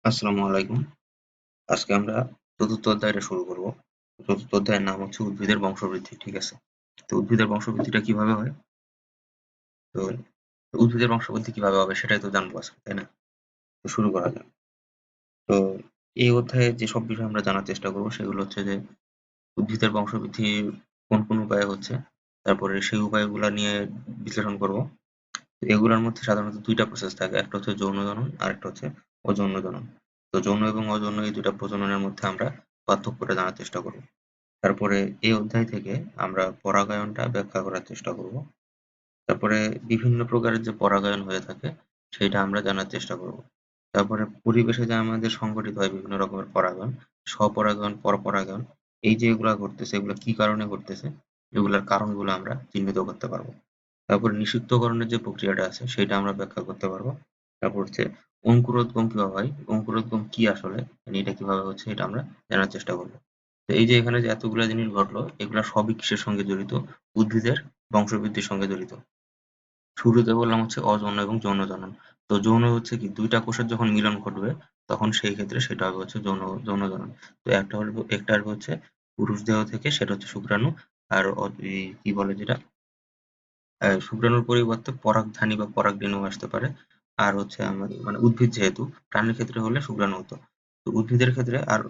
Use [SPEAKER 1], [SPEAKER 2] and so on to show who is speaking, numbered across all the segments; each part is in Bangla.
[SPEAKER 1] আসসালামু আলাইকুম। আজকে আমরা চতুর্থ অধ্যায়টা শুরু করব। চতুর্থ অধ্যায়ের নাম হচ্ছে উদ্ভিদের বংশবৃদ্ধি। ঠিক আছে? তো উদ্ভিদের বংশবৃদ্ধিটা কিভাবে হয়? তো উদ্ভিদের বংশবৃদ্ধি কিভাবে হবে সেটাই তো জানবো আজকে, তাই না? তো শুরু করা যাক। তো এই অধ্যায়ে যেসব বিষয় আমরা জানার চেষ্টা করব সেগুলো হচ্ছে যে উদ্ভিদের বংশবৃদ্ধি কোন উপায়ে হচ্ছে, তারপরে সেই উপায়গুলা নিয়ে বিশ্লেষণ করব। তো এগুলোর মধ্যে সাধারণত ২ টা প্রসেস থাকে। একটা হচ্ছে যৌন জনন, আরেকটা হচ্ছে অযৌন জনন। তো যৌন এবং অযৌন এই ২ টা প্রজননের মধ্যে আমরা পার্থক্যটা জানার চেষ্টা করব। তারপরে এই অধ্যায় থেকে আমরা পরাগায়নটা ব্যাখ্যা করার চেষ্টা করব। তারপরে বিভিন্ন প্রকারের যে পরাগায়ন হয়ে থাকে সেটা আমরা জানার চেষ্টা করব। তারপরে পরিবেশে যে আমাদের সংঘটিত হয় বিভিন্ন রকমের পরাগায়ন, স্বপরাগায়ন, পরপরাগায়ন, এই যে এগুলা ঘটতেছে এগুলা কি কারণে ঘটতেছে, এগুলার কারণগুলো আমরা চিহ্নিত করতে পারবো। তারপরে নিষিক্তকরণের যে প্রক্রিয়াটা আছে সেটা আমরা ব্যাখ্যা করতে পারবো। তারপর হচ্ছে অঙ্কুরোদ্গম কিভাবে হয়, অঙ্কুরোদ্গম কি আসলে, মানে এটা কিভাবে হচ্ছে এটা আমরা জানার চেষ্টা করব। তো এই যে এখানে যে এতগুলা জিনিস ঘটলো এগুলা সবই কিসের সঙ্গে জড়িত? উদ্ভিদের বংশবৃদ্ধির সঙ্গে জড়িত। শুরুতে বললাম হচ্ছে অযৌন এবং যৌন জনন। তো যৌন হচ্ছে কি ২ টা কোষের যখন মিলন ঘটবে তখন সেই ক্ষেত্রে সেটা হবে হচ্ছে যৌন জনন। তো একটা আসবে হচ্ছে পুরুষ দেহ থেকে, সেটা হচ্ছে শুক্রাণু। আর কি বলে যেটা, শুক্রাণুর পরিবর্তে পরাগধানী বা পরাগরেণু আসতে পারে। আর হচ্ছে আমাদের মানে উদ্ভিদ যেহেতু, প্রাণীর ক্ষেত্রে হলে শুক্রাণু হতো। তো উদ্ভিদের ক্ষেত্রে আর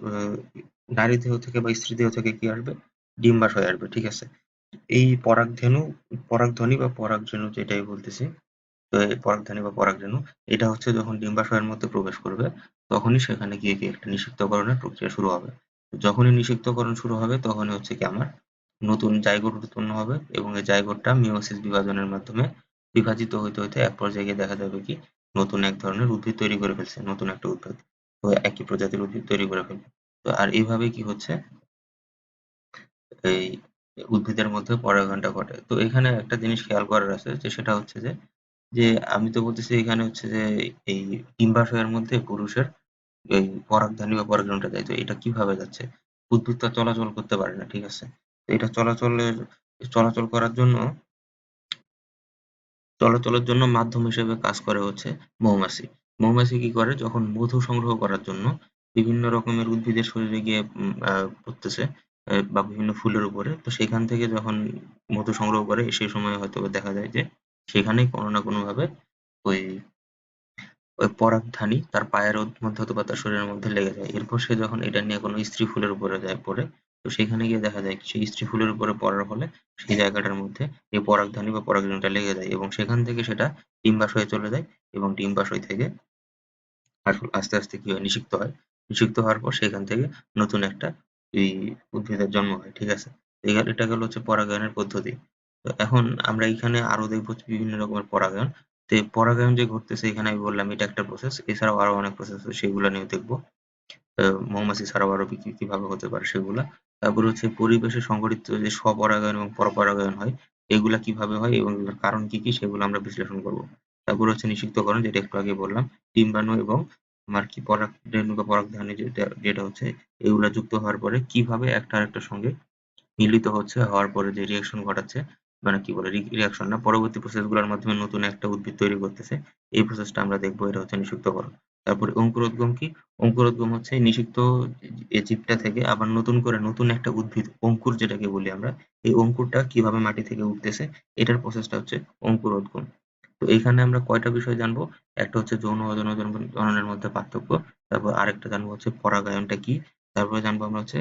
[SPEAKER 1] নারী দেহ থেকে বা স্ত্রী দেহ থেকে কি আসবে? ডিম্বাশয় আসবে। ঠিক আছে? এই পরাগধ্বনি বা পরাগরেণু যেটাই বলতেছি, তো এই পরাগধানী বা পরাগরেণু এটা হচ্ছে যখন ডিম্বাশয়ের মধ্যে প্রবেশ করবে তখনই সেখানে গিয়ে কি একটা নিষিক্তকরণের প্রক্রিয়া শুরু হবে। যখনই নিষিক্তকরণ শুরু হবে তখনই হচ্ছে কি আমার নতুন জাইগোট উৎপন্ন হবে এবং এই জাইগোটটা মিয়োসিস বিভাজনের মাধ্যমে বিভাজিত হইতে হইতে এক পর্যায়ে গিয়ে দেখা যাবে কি নতুন এক ধরনের উদ্ভিদ তৈরি করে ফেলছে, নতুন একটা উদ্ভিদ। তো একই প্রজাতির উদ্ভিদ তৈরি করে ফেলবে। তো আর এইভাবে কি হচ্ছে, এই উদ্ভিদের মধ্যে পরাগায়নটা ঘটে। তো এখানে একটা জিনিস খেয়াল করার আছে যে সেটা হচ্ছে যে যে আমি তো বলতেছি এখানে হচ্ছে যে এই ডিম্বাশয়ের মধ্যে পুরুষের এই পরাগধানী বা পরাগরেণুটা যায়। তো এটা কিভাবে যাচ্ছে? উদ্ভিদ তো আর চলাচল করতে পারে না, ঠিক আছে? তো এটা চলাচল করার জন্য, চলাচলের জন্য মাধ্যম হিসেবে কাজ করে হচ্ছে মৌমাছি। মৌমাছি কি করে, যখন মধু সংগ্রহ করার জন্য বিভিন্ন রকমের উদ্ভিদের শরীরে গিয়ে পড়তেছে, বা বিভিন্ন ফুলের উপরে, তো সেখান থেকে যখন মধু সংগ্রহ করে সেই সময় হয়তো দেখা যায় যে সেখানেই কোনো না কোনো ভাবে ওই ওই পরাগধানী তার পায়ের মধ্যে অথবা তার শরীরের মধ্যে লেগে যায়। এরপর সে যখন এটা নিয়ে কোনো স্ত্রী ফুলের উপরে পড়ে, তো সেখানে গিয়ে দেখা যায় সেই স্ত্রী ফুলের উপরে পড়ার ফলে সেই জায়গাটার মধ্যে এই পরাগধানী বা পরাগরেণুটা লেগে যায় এবং সেখান থেকে সেটা ডিম্বাশয়ে চলে যায় এবং ডিম্বাশয় থেকে আস্তে আস্তে কি হয়, নিষিক্ত হয়। নিষিক্ত হওয়ার পর সেখান থেকে নতুন একটা এই উদ্ভিদের জন্ম হয়। ঠিক আছে? এটা গেল হচ্ছে পরাগায়নের পদ্ধতি। তো এখন আমরা এখানে আরো দেখবো হচ্ছে বিভিন্ন রকমের পরাগায়ন। তো এই পরাগায়ন যে ঘটতেছে এখানে আমি বললাম এটা একটা প্রসেস, এছাড়াও আরো অনেক প্রসেস আছে সেগুলো নিয়েও দেখবো। মৌমাছি ছাড়াও আরো কিভাবে হতে পারে সেগুলা। তারপরে হচ্ছে পরিবেশে সংঘটিত যে স্বপরাগায়ন এবং পরপরাগায়ন হয় এগুলা কিভাবে হয় এবং এগুলোর কারণ কি কি সেগুলো আমরা বিশ্লেষণ করব। তারপর হচ্ছে নিষিক্তকরণ, যেটা একটু আগে বললাম, ডিম্বাণু এবং আমার কি পরাগরেণু বা পরাগধানী যেটা যেটা হচ্ছে এগুলা যুক্ত হওয়ার পরে কিভাবে একটা আরেকটার সঙ্গে মিলিত হচ্ছে, হওয়ার পরে যে রিঅ্যাকশন ঘটাচ্ছে, মানে কি বলে রিঅ্যাকশন না, পরবর্তী প্রসেস গুলোর মাধ্যমে নতুন একটা উদ্ভিদ তৈরি করতেছে, এই প্রসেসটা আমরা দেখবো, এটা হচ্ছে নিষিক্তকরণ। তারপরে অঙ্কুরোদ্গম কি? অঙ্কুরোদ্গম হচ্ছে নিষিক্ত জীবটা থেকে আবার নতুন করে নতুন একটা উদ্ভিদ, অঙ্কুর যেটাকে বলি আমরা, এই অঙ্কুরটা কিভাবে মাটি থেকে উঠতেছে এটার প্রসেসটা হচ্ছে অঙ্কুরোদ্গম। তো এইখানে আমরা কয়টা বিষয় জানবো? একটা হচ্ছে যৌন ও অযৌন জননের মধ্যে পার্থক্য, তারপর আরেকটা জানবো হচ্ছে পরাগায়নটা কি, তারপরে জানবো আমরা হচ্ছে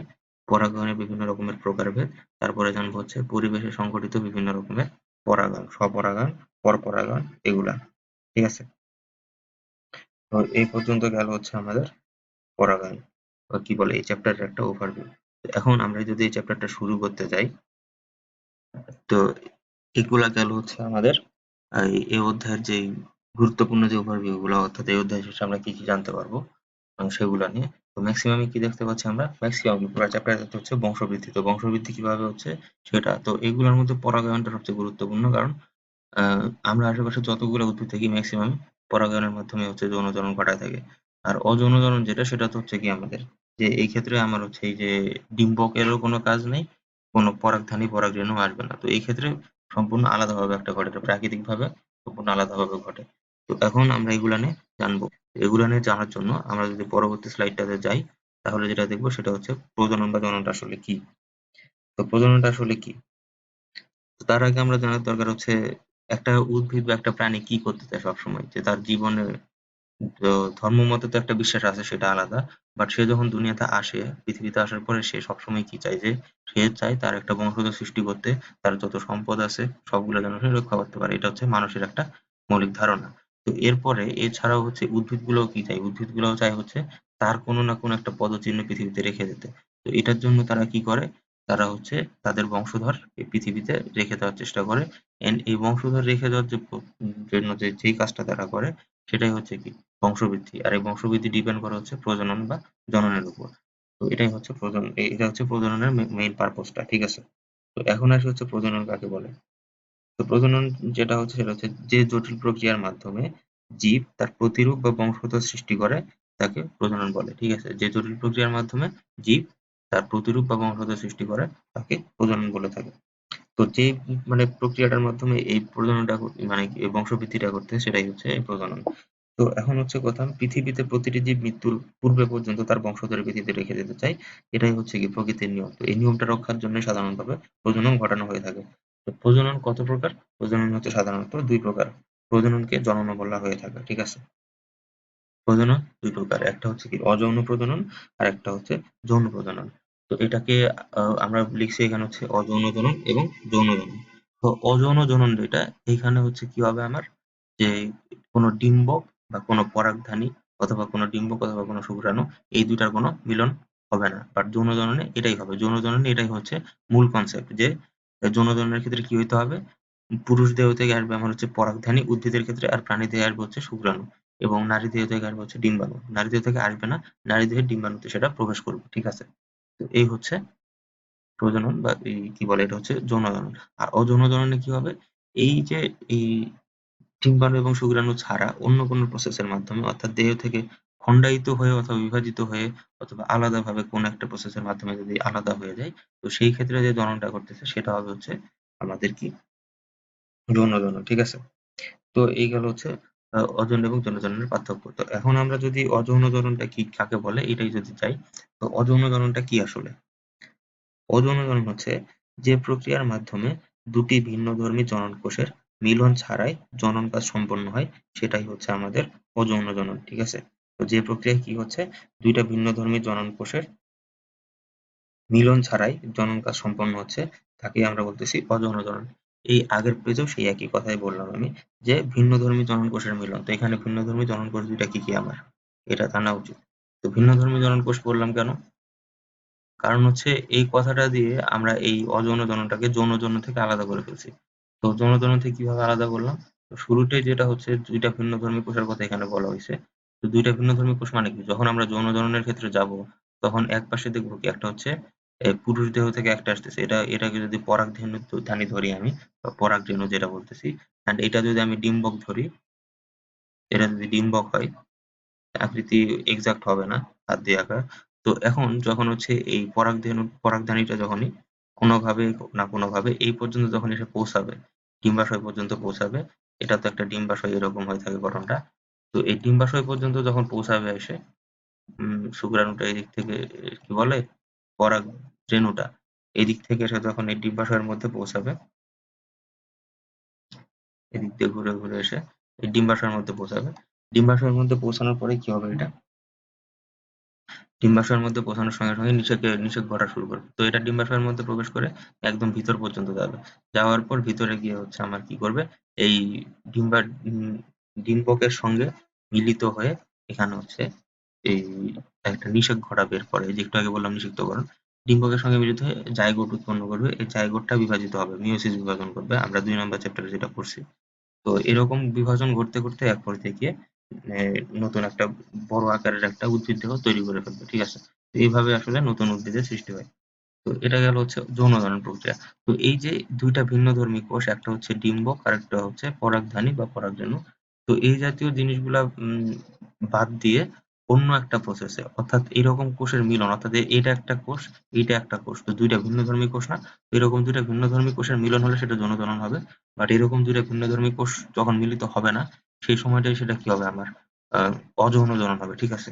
[SPEAKER 1] পরাগায়নের বিভিন্ন রকমের প্রকারভেদ, তারপরে জানবো হচ্ছে পরিবেশে সংঘটিত বিভিন্ন রকমের পরাগায়ন, স্বপরাগায়ন, পরপরাগায়ন, এগুলা। ঠিক আছে? তো এই পর্যন্ত গেল হচ্ছে আমাদের পরাগায়ন, বা কি বলে এই চ্যাপ্টারের একটা ওভারভিউ। এখন আমরা যদি এই চ্যাপ্টারটা শুরু করতে যাই, তো এগুলা গেল হচ্ছে আমাদের এই অধ্যায়ের যে গুরুত্বপূর্ণ যে ওভারভিউ গুলো, অর্থাৎ এই অধ্যায় শেষে আমরা কি কি জানতে পারবো সেগুলা নিয়ে। তো ম্যাক্সিমামে কি দেখতে পাচ্ছি আমরা, ম্যাক্সিমাম পুরো চ্যাপ্টারটাতে হচ্ছে বংশবৃদ্ধি। তো বংশবৃদ্ধি কিভাবে হচ্ছে সেটা, তো এগুলোর মধ্যে পরাগায়নটা সবচেয়ে গুরুত্বপূর্ণ, কারণ আমরা আশেপাশে যতগুলো উদ্ভিদ দেখি ম্যাক্সিমাম পরাগায়নের মাধ্যমে হচ্ছে যৌনজনন ঘটায় থাকে। আর অযৌনজনন যেটা সেটা তো হচ্ছে কি আমাদের, যে এই ক্ষেত্রে আমার হচ্ছে এই যে ডিম্বকেরও কোনো কাজ নেই, কোনো পরাগধানী পরাগরেণু আসবে না। তো এই ক্ষেত্রে সম্পূর্ণ আলাদাভাবে একটা ঘটে, এটা প্রাকৃতিকভাবে সম্পূর্ণ আলাদাভাবে ঘটে। তো এখন আমরা এগুলা নিয়ে জানবো। এগুলা নিয়ে জানার জন্য আমরা যদি পরবর্তী স্লাইডটাতে যাই, তাহলে যেটা দেখবো সেটা হচ্ছে প্রজনন বা জননটা আসলে কি। তো প্রজননটা আসলে কি? তো তার আগে আমরা জানার দরকার হচ্ছে একটা উদ্ভিদ বা একটা প্রাণী কি করতে চায় সবসময়, যে তার জীবনে তো ধর্ম মতে তো একটা বিশ্বাস আছে, সেটা আলাদা। বাট সে যখন দুনিয়াতে আসে, পৃথিবীতে আসার পরে সে সবসময় কি চায়, যে সে চায় তার একটা বংশধর সৃষ্টি করতে, তার যত সম্পদ আছে সবগুলো যেন সে রক্ষা করতে পারে। এটা হচ্ছে মানুষের একটা মৌলিক ধারণা। তো এরপরে এছাড়াও হচ্ছে উদ্ভিদগুলোও কি চায়, উদ্ভিদগুলোও চায় হচ্ছে তার কোনো না কোনো একটা পদচিহ্ন পৃথিবীতে রেখে যেতে। তো এটার জন্য তারা কি করে, তারা হচ্ছে তাদের বংশধর এই পৃথিবীতে রেখে দেওয়ার চেষ্টা করে। এন্ড এই বংশধর রেখে যাওয়ার জন্য যেই কাজটা তারা করে, সেটাই হচ্ছে কি, বংশবৃদ্ধি। আর এই বংশবৃদ্ধি ডিপেন্ড করে হচ্ছে প্রজনন বা জননের উপর। তো এটাই হচ্ছে এটা হচ্ছে প্রজননের মেইন পারপোজটা, ঠিক আছে? তো এখন আসি হচ্ছে প্রজনন কাকে বলে। তো প্রজনন যেটা হচ্ছে সেটা হচ্ছে যে জটিল প্রক্রিয়ার মাধ্যমে জীব তার প্রতিরূপ বা বংশধর সৃষ্টি করে, তাকে প্রজনন বলে, ঠিক আছে? যে জটিল প্রক্রিয়ার মাধ্যমে জীব তার প্রতিরূপ বা বংশধর সৃষ্টি করে, তাকে প্রজনন বলে থাকে। তো যে মানে প্রক্রিয়াটার মাধ্যমে এই প্রজননটা মানে এই বংশবৃদ্ধিটা করতে, সেটাই হচ্ছে এই প্রজনন। তো এখন হচ্ছে কথা, পৃথিবীতে প্রতিটি জীব মৃত্যুর পূর্বে পর্যন্ত তার বংশধর পৃথিবীতে রেখে যেতে চায়। এটাই হচ্ছে কি প্রকৃতির নিয়ম। তো এই নিয়মটা রক্ষার জন্য সাধারণভাবে প্রজনন ঘটানো হয়ে থাকে। তো প্রজনন কত প্রকার? প্রজনন হচ্ছে সাধারণত দুই প্রকার। প্রজননকে জনন বলা হয়ে থাকে, ঠিক আছে? প্রজনন দুই প্রকার, একটা হচ্ছে কি অযৌন প্রজনন, আর একটা হচ্ছে যৌন প্রজনন। তো এটাকে আমরা লিখছি এখানে হচ্ছে অযৌন জনন এবং যৌন জনন। তো অযৌন জনন যেটা, এইখানে হচ্ছে কি হবে আমার, যে কোনো ডিম্বক বা কোনো পরাগধানী, অথবা কোনো ডিম্বক অথবা কোনো শুক্রাণু, এই দুইটার কোনো মিলন হবে না। বাট যৌন জননে এটাই হবে। যৌন জননে এটাই হচ্ছে মূল কনসেপ্ট, যে যৌন জননের ক্ষেত্রে কি হইতে হবে, পুরুষ দেহ থেকে আসবে আমার হচ্ছে পরাগধানী উদ্ভিদের ক্ষেত্রে, আর প্রাণী দেহে আসবে হচ্ছে শুক্রাণু, এবং নারী দেহ থেকে আসবে হচ্ছে ডিম্বাণু। নারী দেহ থেকে আসবে না, নারী দেহের ডিম্বাণুতে সেটা প্রবেশ করবে, ঠিক আছে? তো এই হচ্ছে প্রজনন, বা এই কি বলে, এটা হচ্ছে যৌন জনন। আর অযৌন জননে কি হবে, এই যে এই ডিম্বাণু এবং শুক্রাণু ছাড়া অন্য কোনো প্রসেসের মাধ্যমে, অর্থাৎ দেহ থেকে খন্ডায়িত হয়ে অথবা বিভাজিত হয়ে অথবা আলাদাভাবে কোনো একটা প্রসেসের মাধ্যমে যদি আলাদা হয়ে যায়, তো সেই ক্ষেত্রে যে জননটা করতেছে সেটা হবে হচ্ছে আমাদের কি, যৌন জনন, ঠিক আছে? তো এই গেল হচ্ছে অযৌন এবং যৌন জননের পার্থক্য। তো এখন আমরা যদি অযৌন জননটা কি, কাকে বলে, এটাই যদি চাই, তো অযৌন জননটা কি আসলে? অযৌন জনন হচ্ছে যে প্রক্রিয়ার মাধ্যমে দুটি ভিন্নধর্মী জনন কোষের মিলন ছাড়াই জনন কাজ সম্পন্ন হয়, সেটাই হচ্ছে আমাদের অযৌন জনন, ঠিক আছে? তো যে প্রক্রিয়ায় কি হচ্ছে, দুইটা ভিন্নধর্মী জনন কোষের মিলন ছাড়াই জনন কাজ সম্পন্ন হচ্ছে, তাকেই আমরা বলতেছি অযৌন জনন। এই আগের পেজেও সেই একই কথাই বললাম আমি, যে ভিন্নধর্মী জনন কোষের মিলন। তো এখানে ভিন্নধর্মী জনন কোষ দুইটা কি কি আমার, এটা জানা উচিত। তো ভিন্নধর্মী জনন কোষ বললাম কেন? কারণ হচ্ছে এই কথাটা দিয়ে আমরা এই অযৌন জননটাকে যৌন জনন থেকে আলাদা করে ফেলছি। তো যৌন জনন থেকে কিভাবে আলাদা করলাম? তো শুরুতেই যেটা হচ্ছে, দুইটা ভিন্নধর্মী কোষের কথা এখানে বলা হয়েছে। তো দুইটা ভিন্নধর্মী কোষ মানে কি, যখন আমরা যৌন জননের ক্ষেত্রে যাব, তখন এক পাশে দেখবো কি একটা হচ্ছে পুরুষ দেহ থেকে একটা আসতেছে, এটাকে যদি পরাগধেনু ধানী ধরি আমি, বা পরাগরেণু যেটা বলতেছি, এন্ড এটা যদি আমি ডিম্বক ধরি, এটা যদি ডিম্বক হয়, আকৃতি এক্সাক্ট হবে না, হাত দিয়ে আঁকা। তো এখন যখন হচ্ছে এই পরাগধানীটা যখনই কোনোভাবে না কোনোভাবে এই পর্যন্ত যখন এসে পৌঁছাবে, ডিম্বাশয় পর্যন্ত পৌঁছাবে, এটা তো একটা ডিম্বাশয়, এরকম হয়ে থাকে গঠনটা। তো এই ডিম্বাশয় পর্যন্ত যখন পৌঁছাবে এসে, শুক্রাণুটা এদিক থেকে কি বলে, পরাগরেণুটা এদিক থেকে এসে যখন এই ডিম্বাশয়ের মধ্যে পৌঁছাবে, এদিক দিয়ে ঘুরে ঘুরে এসে এই ডিম্বাশয়ের মধ্যে পৌঁছাবে। ডিম্বাশয়ের মধ্যে পৌঁছানোর পরে কি হবে, এটা ডিম্বাশয়ের মধ্যে পৌঁছানোর সঙ্গে সঙ্গে নিষেক ঘটা শুরু করবে। তো এটা ডিম্বাশয়ের মধ্যে প্রবেশ করে একদম ভিতর পর্যন্ত যাবে। যাওয়ার পর ভিতরে গিয়ে হচ্ছে আমার কি করবে, এই ডিম্বা উম, ডিম্বকের সঙ্গে মিলিত হয়ে এখানে হচ্ছে এই একটা নিষেক ঘটা বের করে, এই যে একটু আগে বললাম নিষিক্তকরণ। ডিম্বকের সঙ্গে মিলিত হয়ে জাইগোট উৎপন্ন করবে, এই জাইগোটটা বিভাজিত হবে, মিয়োসিস বিভাজন করবে, আমরা ২ নম্বর চ্যাপ্টারে যেটা পড়ছি। তো এরকম বিভাজন ঘটতে ঘটতে এক পর্যায়ে গিয়ে নতুন একটা বড় আকারের একটা উদ্ভিদ দেহ তৈরি করে ফেলবে, ঠিক আছে? তো এইভাবে আসলে নতুন উদ্ভিদের সৃষ্টি হয়। তো এটা গেল হচ্ছে যৌন ধারণ প্রক্রিয়া। তো এই যে দুইটা ভিন্নধর্মী কোষ, একটা হচ্ছে ডিম্বক আর একটা হচ্ছে পরাগধানী বা পরাগরেণু। তো এই জাতীয় জিনিসগুলা বাদ দিয়ে অন্য একটা প্রসেসে, অর্থাৎ এরকম কোষের মিলন, অর্থাৎ এটা একটা কোষ, এইটা একটা কোষ, তো দুইটা ভিন্নধর্মী কোষ না, এরকম দুইটা ভিন্নধর্মী কোষের মিলন হলে সেটা যৌন জনন হবে। বাট এরকম দুইটা ভিন্নধর্মী কোষ যখন মিলিত হবে না, সেই সময়টাই সেটা কি হবে আমার অযৌন জনন হবে, ঠিক আছে?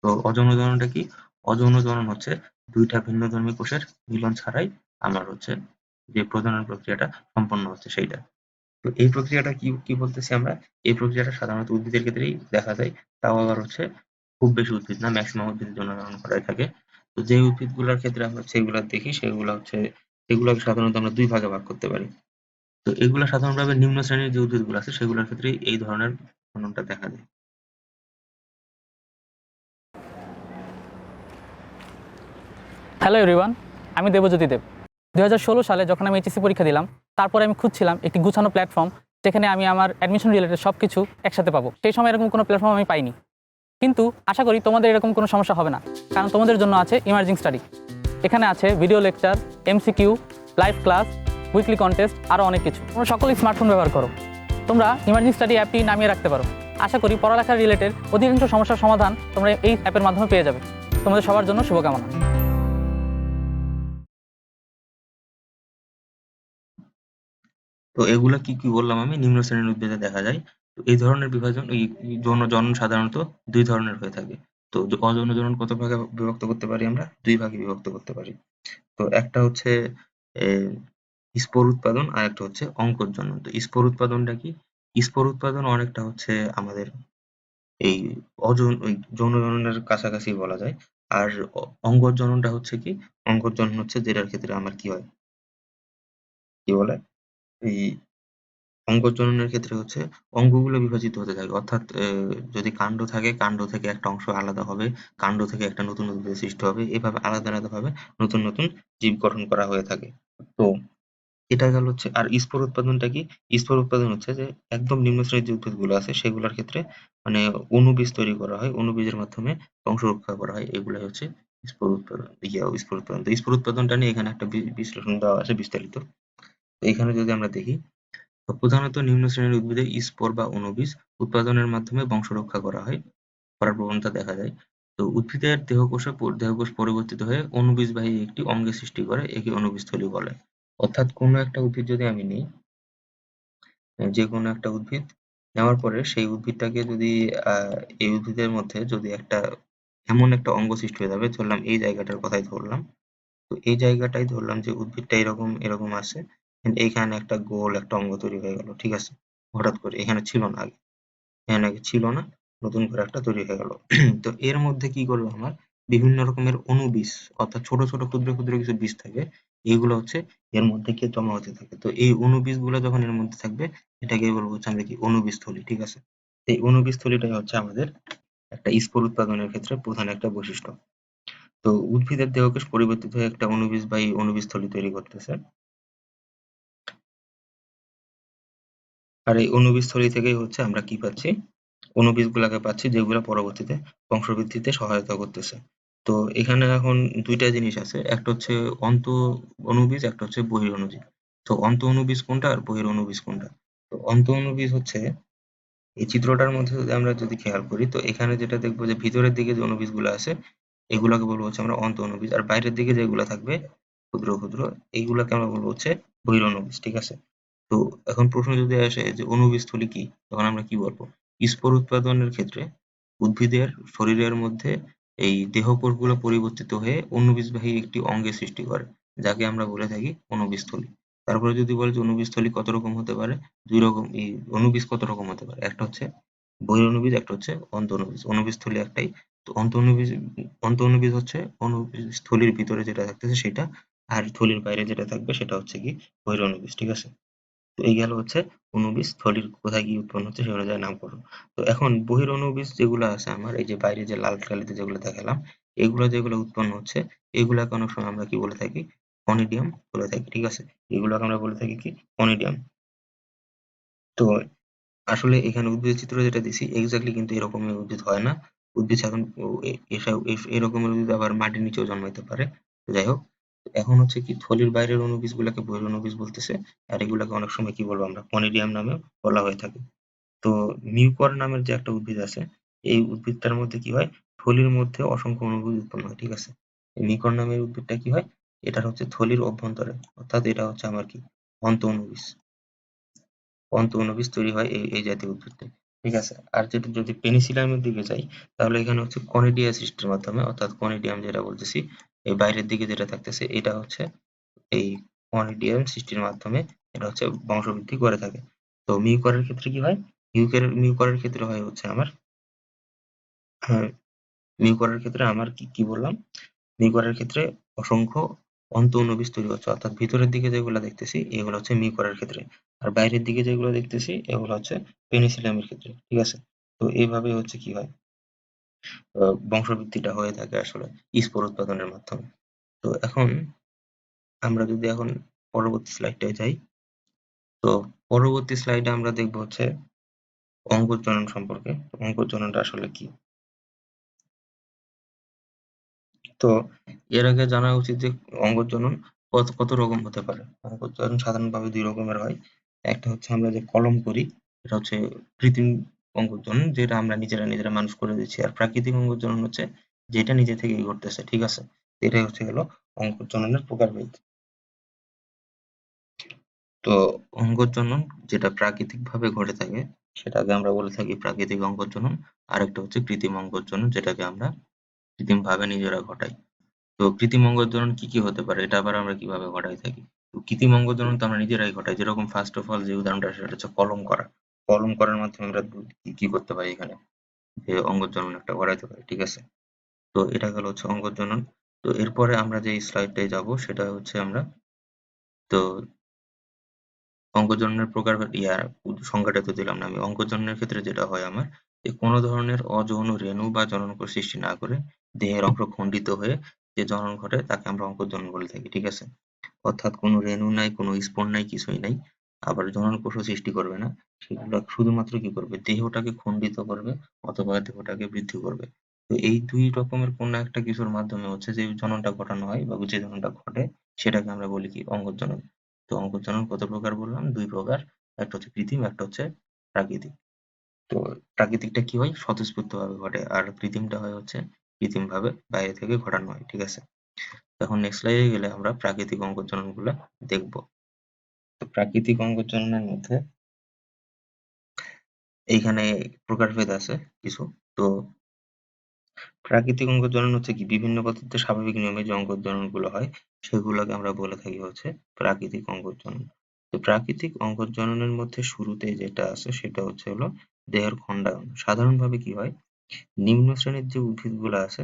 [SPEAKER 1] তো অযৌন জননটা কি? অযৌন জনন হচ্ছে দুইটা ভিন্নধর্মী কোষের মিলন ছাড়াই আমার হচ্ছে যে প্রজনন প্রক্রিয়াটা সম্পন্ন হচ্ছে সেইটা। তো এই প্রক্রিয়াটা কি কি বলতেছি আমরা? এই প্রক্রিয়াটা সাধারণত উদ্ভিদের ক্ষেত্রেই দেখা যায়। তাও আবার হচ্ছে খুব বেশি উদ্ভিদ না, ম্যাক্সিমাম উদ্ভিদের জন্য জনন করাই থাকে। তো যে উদ্ভিদগুলোর ক্ষেত্রে আমরা সেগুলা দেখি সেগুলো হচ্ছে, এগুলোকে সাধারণত আমরা দুই ভাগে ভাগ করতে পারি। তো এগুলা সাধারণভাবে নিম্ন শ্রেণীর যে উদ্ভিদগুলো আছে সেগুলোর ক্ষেত্রে এই ধরনের ফলনটা দেখা যায়।
[SPEAKER 2] হ্যালো এভরিওয়ান, আমি দেবজ্যোতি দেব। 2016 সালে যখন আমি এইচএসসি পরীক্ষা দিলাম, তারপরে আমি খুঁজছিলাম একটি গুছানো প্ল্যাটফর্ম যেখানে আমি আমার অ্যাডমিশন রিলেটেড সব কিছু একসাথে পাবো। সেই সময় এরকম কোনো প্ল্যাটফর্ম আমি পাইনি, কিন্তু আশা করি তোমাদের এরকম কোনো সমস্যা হবে না, কারণ তোমাদের জন্য আছে ইমার্জিং স্টাডি। এখানে আছে video lecture, MCQ, live class, weekly contest, আরও অনেক কিছু। তোমরা সকলেই স্মার্টফোন ব্যবহার করো, তোমরা ইমার্জিং স্টাডি অ্যাপটি নামিয়ে রাখতে পারো। আশা করি পড়ালেখার রিলেটেড অধিকাংশ সমস্যার সমাধান তোমরা এই অ্যাপের মাধ্যমে পেয়ে যাবে। তোমাদের সবার জন্য শুভকামনা।
[SPEAKER 1] তো এগুলা কি কি বললাম আমি? নিম্ন শ্রেণীর উদ্ভিদে দেখা যায়। তো এই ধরনের বিভাজন, এই যৌন জনন সাধারণত দুই ধরনের হয়ে থাকে। তো অযৌন জনন কত ভাগে বিভক্ত করতে পারি আমরা? দুই ভাগে বিভক্ত করতে পারি। তো একটা হচ্ছে স্পোর উৎপাদন, আর একটা হচ্ছে অঙ্কুর জনন। তো স্পোর উৎপাদনটা কি? স্পোর উৎপাদন অনেকটা হচ্ছে আমাদের এই ওই যৌন জননের কাছাকাছি বলা যায়। আর অঙ্গজ জননটা হচ্ছে কি? অঙ্গজ জনন হচ্ছে যেটার ক্ষেত্রে আমার কি হয়, কি বলে, এই অঙ্গজ জননের ক্ষেত্রে হচ্ছে অঙ্গগুলো বিভাজিত হতে থাকে। অর্থাৎ যদি কাণ্ড থাকে, কাণ্ড থেকে একটা অংশ আলাদা হবে, কাণ্ড থেকে একটা নতুন উদ্ভিদের সৃষ্টি হবে। এভাবে আলাদা আলাদা ভাবে নতুন নতুন জীব গঠন করা হয়ে থাকে। তো এটা গেল হচ্ছে। আর স্পোর উৎপাদনটা কি? স্পোর উৎপাদন হচ্ছে যে একদম নিম্ন শ্রেণীর যে উদ্ভিদগুলো আছে সেগুলোর ক্ষেত্রে মানে অণুবীজ তৈরি করা হয়, অণুবীজের মাধ্যমে বংশ রক্ষা করা হয়। এগুলাই হচ্ছে স্পোর উৎপাদন, স্পোর উৎপাদন। তো স্পোর উৎপাদনটা নিয়ে এখানে একটা বিশ্লেষণ দেওয়া আছে বিস্তারিত। তো এখানে যদি আমরা দেখি, তো প্রধানত নিম্ন শ্রেণীর উদ্ভিদে স্পোর বা অণুবীজ উৎপাদনের মাধ্যমে বংশ রক্ষা করার প্রবণতা দেখা যায়। তো উদ্ভিদের দেহকোষ পরিবর্তিত হয়ে অণুবীজবাহী একটি অঙ্গের সৃষ্টি করে, একে অণুবীজথলি বলে। অর্থাৎ কোনো একটা উদ্ভিদ যদি আমি নিই, যে কোনো একটা উদ্ভিদ নেওয়ার পরে সেই উদ্ভিদটাকে যদি এই উদ্ভিদের মধ্যে যদি একটা এমন একটা অঙ্গ সৃষ্টি হয়ে যাবে, ধরলাম এই জায়গাটার কথাই ধরলাম। তো এই জায়গাটাই ধরলাম যে উদ্ভিদটা এরকম এরকম আছে, এইখানে একটা গোল একটা অঙ্গ তৈরি হয়ে গেল, ঠিক আছে? হঠাৎ করে এখানে ছিল না আগে, এখানে আগে ছিল না, নতুন করে একটা তৈরি হয়ে গেল। তো এর মধ্যে কি করলো আমার, বিভিন্ন রকমের অণুবীজ, অর্থাৎ ছোট ছোট ক্ষুদ্র ক্ষুদ্র কিছু বীজ থাকে, এইগুলো হচ্ছে এর মধ্যে গিয়ে জমা হতে থাকে। তো এই অণুবীজ গুলো যখন এর মধ্যে থাকবে, এটাকে বলবো হচ্ছে আমরা কি, অণুবীজ থলি, ঠিক আছে? এই অণুবীজ থলিটাই হচ্ছে আমাদের একটা স্পোর উৎপাদনের ক্ষেত্রে প্রধান একটা বৈশিষ্ট্য। তো উদ্ভিদের দেহকোষ পরিবর্তিত হয়ে একটা অণুবীজ বা এই অণুবীজ থলি তৈরি করতেছে। আর এই অণুবীজ থলি থেকেই হচ্ছে আমরা কি পাচ্ছি, অণুবীজগুলাকে পাচ্ছি, যেগুলা পরবর্তীতে বংশবৃদ্ধিতে সহায়তা করতেছে। তো এখানে এখন দুইটা জিনিস আছে, একটা হচ্ছে অন্ত অণুবীজ, একটা হচ্ছে বহির অণুবীজ। তো অন্ত অণুবীজ কোনটা আর বহির অণুবীজ কোনটা? তো অন্ত অণুবীজ হচ্ছে এই চিত্রটার মধ্যে যদি আমরা খেয়াল করি, তো এখানে যেটা দেখবো যে ভিতরের দিকে যে অণুবীজগুলো আছে এগুলাকে বলবো হচ্ছে আমরা অন্ত অণুবীজ, আর বাইরের দিকে যেগুলা থাকবে ক্ষুদ্র ক্ষুদ্র, এইগুলাকে আমরা বলবো হচ্ছে বহির অণুবীজ, ঠিক আছে? তো এখন প্রশ্ন যদি আসে যে অণুবীজগুলি কি, তখন আমরা কি বলবো? স্পোর উৎপাদনের ক্ষেত্রে উদ্ভিদের শরীরের মধ্যে এই দেহকোষগুলো পরিবর্তিত হয়ে অণুবীজবাহী একটি অঙ্গের সৃষ্টি করে, যাকে আমরা বলে থাকি অণুবীজথলি। তারপরে যদি বলে যে অণুবীজথলি কত রকম হতে পারে, দুই রকম। এই অণুবীজ কত রকম হতে পারে, একটা হচ্ছে বহিরঅণুবীজ, একটা হচ্ছে অন্তঃঅণুবীজ। অণুবীজথলি একটাই। তো অন্তঃঅণুবীজ হচ্ছে অণুবীজ থলির ভিতরে যেটা থাকতেছে সেটা, আর থলির বাইরে যেটা থাকবে সেটা হচ্ছে কি, বহিরঅণুবীজ, ঠিক আছে? তো এই গেল হচ্ছে অণুবীজ থলির কোথায় গিয়ে উৎপন্ন হচ্ছে সে অনুযায়ী নামকরণ। তো এখন বহিরঅণুবীজ যেগুলো আছে আমার, এই যে বাইরে যে লাল কালিতে যেগুলো দেখালাম, এগুলো যেগুলো উৎপন্ন হচ্ছে, এগুলাকে অনেক সময় আমরা কি বলে থাকি, অনিডিয়াম বলে থাকি, ঠিক আছে? এগুলোকে আমরা বলে থাকি কি, অনিডিয়াম। তো আসলে এখানে উদ্ভিদের চিত্র যেটা দিছি এক্স্যাক্টলি কিন্তু এরকমের উদ্ভিদ হয় না। উদ্ভিদ এখন এরকমের উদ্ভিদ আবার মাটির নিচেও জন্মাইতে পারে। তো যাই হোক, এখন হচ্ছে কি, থলির বাইরের অণুবীজ গুলাকে বহিরঅণুবীজ বলতেছে, আর এগুলাকে অনেক সময় কি বলবো আমরা, কনিডিয়াম নামে বলা হয়ে থাকে। তো মিউকর নামের যে একটা উদ্ভিদ আছে, এই উদ্ভিদটার মধ্যে কি হয়, থলির মধ্যে অসংখ্য অণুবীজ উৎপন্ন হয়, ঠিক আছে? এই মিউকর নামের উদ্ভিদটা কি হয়, এটার হচ্ছে থলির অভ্যন্তরে, অর্থাৎ এটা হচ্ছে আমার কি, অন্ত অণুবীজ। অন্ত অণুবীজ তৈরি হয় এই এই জাতীয় উদ্ভিদে। ঠিক আছে। আর যেটা যদি পেনিসিলামের দিকে যাই, তাহলে এখানে হচ্ছে কনিডিয়াসিস্টের মাধ্যমে, অর্থাৎ কনিডিয়াম যেটা বলতেছি, এই বাইরের দিকে যেটা থাকতেছে এটা হচ্ছে এই কনিডিয়াম সৃষ্টির মাধ্যমে এটা হচ্ছে বংশবৃদ্ধি করে থাকে। তো মিউকরের ক্ষেত্রে কি হয়? মিউকরের ক্ষেত্রে হয় হচ্ছে আমার হ্যাঁ, মিউকরের ক্ষেত্রে আমার কি বললাম? মিউকরের ক্ষেত্রে অসংখ্য অন্তঃঅণুবীজ তৈরি হচ্ছে, অর্থাৎ ভিতরের দিকে যেগুলো দেখতেছি এগুলো হচ্ছে মিউকরের ক্ষেত্রে, আর বাইরের দিকে যেগুলো দেখতেছি এগুলো হচ্ছে পেনিসিলামের ক্ষেত্রে। ঠিক আছে। তো এইভাবে হচ্ছে কি হয়, বংশবৃদ্ধিটা হয়ে থাকে আসলে স্পোর উৎপাদনের মাধ্যমে। তো এখন আমরা যদি এখন পরবর্তী স্লাইডটায় যাই, তো পরবর্তী স্লাইডে আমরা দেখবো হচ্ছে অঙ্কুরজনন সম্পর্কে। অঙ্কুরজননটা আসলে কি? তো এর আগে জানা উচিত যে অঙ্কুরজনন কত কত রকম হতে পারে। অঙ্কুরজনন সাধারণভাবে ২ রকমের হয়। একটা হচ্ছে আমরা যে কলম করি, এটা হচ্ছে কৃত্রিম অঙ্কুরজনন, যেটা আমরা নিজেরা মানুষ করে দিচ্ছি। আর প্রাকৃতিক অঙ্কুরজনন হচ্ছে যেটা নিজে থেকেই ঘটতেছে। ঠিক আছে? এটাই হচ্ছে গেল অঙ্কুরজননের প্রকারভেদ। তো অঙ্কুরজনন যেটা প্রাকৃতিকভাবে ঘটে থাকে সেটাকে আমরা বলে থাকি প্রাকৃতিক অঙ্কুরজনন। আরেকটা হচ্ছে কৃত্রিম অঙ্কুরজনন, যেটাকে আমরা কৃত্রিমভাবে নিজেরা ঘটাই। তো কৃত্রিম অঙ্গজনন কি হতে পারে? এটা আবার আমরা কিভাবে ঘটাই থাকি? তো কৃত্রিম অঙ্গজনন তো আমরা নিজেরাই ঘটাই। যেরকম ফার্স্ট অফ অল যে উদাহরণটা সেটা হচ্ছে কলম করা। কলম করার মাধ্যমে আমরা কি করতে পারি এখানে? যে অঙ্গজনন একটা ঘটাইতে পারি। ঠিক আছে? তো এটা গেল হচ্ছে অঙ্গজনন। তো এরপরে আমরা যে স্লাইডটায় যাব সেটা হচ্ছে আমরা তো অঙ্কোজনের প্রকারভেদ সংজ্ঞাটা তো দিলাম না আমি। অঙ্কোজনের ক্ষেত্রে যেটা হয় আমার, যে কোনো ধরনের অযৌন রেণু বা জননকোষ সৃষ্টি না করে দেহের অংশ খণ্ডিত হয়ে যে জনন ঘটে তাকে আমরা অঙ্কোজনন বলে থাকি। ঠিক আছে? অর্থাৎ কোনো রেণু নাই, কোনো স্পোর নাই, কিছুই নাই। আবার জনন কোষও সৃষ্টি করবে না। সেগুলো শুধুমাত্র কি করবে? দেহটাকে খণ্ডিত করবে অথবা দেহটাকে বৃদ্ধি করবে। তো এই ২ রকমের কোনো একটা কিছুর মাধ্যমে হচ্ছে যে জননটা ঘটানো হয় বা যে জননটা ঘটে সেটাকে আমরা বলি কি? অঙ্গজনন। তো অঙ্গজনন কত প্রকার বললাম? ২ প্রকার। একটা হচ্ছে কৃত্রিম, একটা হচ্ছে প্রাকৃতিক। তো প্রাকৃতিকটা কি হয়? স্বতঃস্ফূর্তভাবে ঘটে। আর কৃত্রিমটা হয় হচ্ছে কৃত্রিমভাবে বাইরে থেকে ঘটানো হয়। ঠিক আছে? এখন নেক্সট স্লাইডে গেলে আমরা প্রাকৃতিক অঙ্গজননগুলা দেখব। তো প্রাকৃতিক অঙ্গজননের মধ্যে এইখানে প্রকারভেদ আছে কিছু। তো প্রাকৃতিক অঙ্গজনন হচ্ছে কি? বিভিন্ন পদ্ধতিতে স্বাভাবিক নিয়মে যে অঙ্গজননগুলো হয় সেগুলোকে আমরা বলে থাকি হচ্ছে প্রাকৃতিক অঙ্গজনন। তো প্রাকৃতিক অঙ্গজননের মধ্যে শুরুতে যেটা আছে সেটা হচ্ছে হলো দেহের খণ্ডায়ন। সাধারণভাবে কি হয়? নিম্ন শ্রেণীর যে উদ্ভিদগুলো আছে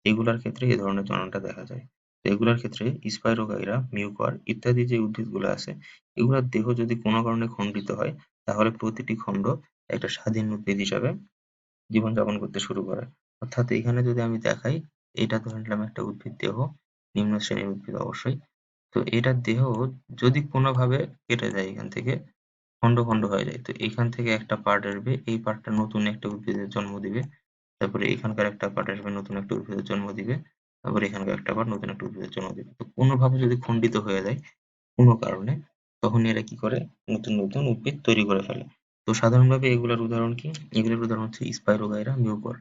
[SPEAKER 1] এগুলার ক্ষেত্রে এ ধরনের জননটা দেখা যায়। তো এগুলার ক্ষেত্রে স্পাইরোগাইরা, মিউকর ইত্যাদি যে উদ্ভিদগুলো আছে এগুলার দেহ যদি কোনো কারণে খণ্ডিত হয় তাহলে প্রতিটি খণ্ড একটা স্বাধীন উদ্ভিদ হিসাবে জীবনযাপন করতে শুরু করে। অর্থাৎ এইখানে যদি আমি দেখাই, এটা ধরে নিলাম একটা উদ্ভিদ দেহ, নিম্ন শ্রেণীর উদ্ভিদ অবশ্যই। তো এটার দেহ যদি কোনোভাবে কেটে যায় এখান থেকে, খন্ড হয়ে যায়। তো এখান থেকে একটা পার্ট আসবে, এই পার্টটা নতুন একটা উদ্ভিদের জন্ম দিবে। তারপরে এখানকার একটা পার্ট আসবে, নতুন একটা উদ্ভিদের জন্ম দিবে। তারপরে এখানকার একটা পার্ট নতুন একটা উদ্ভিদের জন্ম দিবে। তো কোনোভাবে যদি খণ্ডিত হয়ে যায় কোনো কারণে, তখন এরা কি করে? নতুন উদ্ভিদ তৈরি করে ফেলে। তো সাধারণভাবে এগুলার উদাহরণ কি? এগুলোর উদাহরণ হচ্ছে স্পাইরোগাইরা, মিউকর।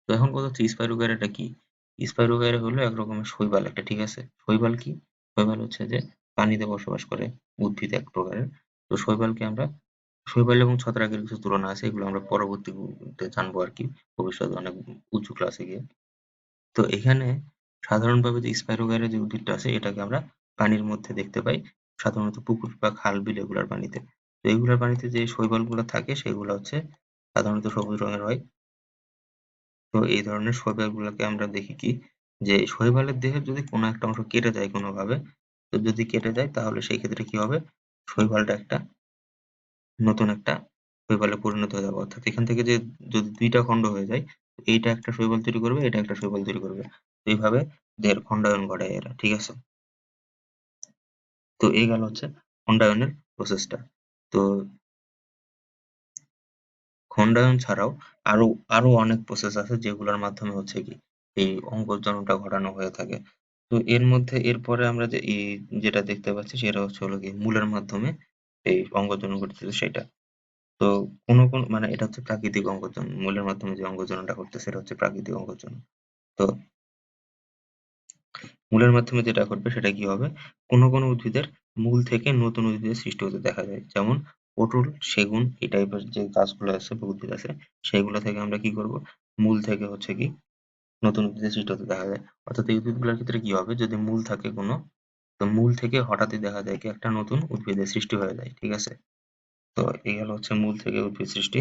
[SPEAKER 1] তো এখন কথা হচ্ছে স্পাইরোগাইরাটা কি? স্পাইরোগাইরা হলো এক রকমের শৈবাল একটা। ঠিক আছে? শৈবাল কি? শৈবাল হচ্ছে যে পানিতে বসবাস করে উদ্ভিদ এক প্রকারের। তো শৈবাল এবং ছত্রাকের কিছু তুলনা আছে, এগুলো আমরা পরবর্তীতে জানবো আর কি, ভবিষ্যতে অনেক উঁচু ক্লাসে গিয়ে। তো এখানে সাধারণভাবে যে স্পাইরোগাইরা যে উদ্ভিদটা আছে এটাকে আমরা পানির মধ্যে দেখতে পাই, সাধারণত পুকুর বা খাল বিল এগুলার পানিতে। তো এগুলার পানিতে যে শৈবালগুলো থাকে সেগুলো হচ্ছে সাধারণত সবুজ রঙের হয়। তো এই ধরনের শৈবালগুলোকে আমরা দেখি কি, যে শৈবালের দেহের যদি কোনো একটা অংশ কেটে যায় কোনোভাবে, তো যদি কেটে যায় তাহলে সেই ক্ষেত্রে কি হবে? শৈবালটা একটা নতুন একটা শৈবালে পরিণত হয়ে যাবে। অর্থাৎ এখান থেকে যে যদি ২ টা খণ্ড হয়ে যায়, এইটা একটা শৈবাল তৈরি করবে, এটা একটা শৈবাল তৈরি করবে। তো এইভাবে দেহের খণ্ডায়ন ঘটায় এরা। ঠিক আছে? তো এই গেল হচ্ছে খণ্ডায়নের প্রসেসটা। তো খণ্ডায়ন ছাড়াও আরো আরো অনেক প্রসেস আছে যেগুলোর মাধ্যমে হচ্ছে কি এই অঙ্গজননটা ঘটানো হয়ে থাকে। তো এর মধ্যে এরপরে আমরা যে যেটা দেখতে পাচ্ছি সেটা হচ্ছে হলো গিয়ে মূলের মাধ্যমে এই অঙ্গজনন ঘটতেছে সেটা। তো কোন মানে এটা হচ্ছে প্রাকৃতিক অঙ্গজনন। মূলের মাধ্যমে যে অঙ্গজননটা ঘটতেছে সেটা হচ্ছে প্রাকৃতিক অঙ্গজনন। তো মূলের মাধ্যমে যেটা ঘটবে সেটা কি হবে? কোনো উদ্ভিদের মূল থেকে নতুন উদ্ভিদের সৃষ্টি হতে দেখা যায়। যেমন পটল, সেগুন এই টাইপের যে গাছগুলো আছে বা উদ্ভিদ আছে সেগুলো থেকে আমরা কি করব, মূল থেকে হচ্ছে কি নতুন উদ্ভিদের সৃষ্টি হতে দেখা যায়। অর্থাৎ এই উদ্ভিদগুলোর ক্ষেত্রে কি হবে, যদি মূল থাকে কোনো, তো মূল থেকে হঠাৎই দেখা যায় কি একটা নতুন উদ্ভিদের সৃষ্টি হয়ে যায়, ঠিক আছে? তো এই গেল হচ্ছে মূল থেকে উদ্ভিদ সৃষ্টি।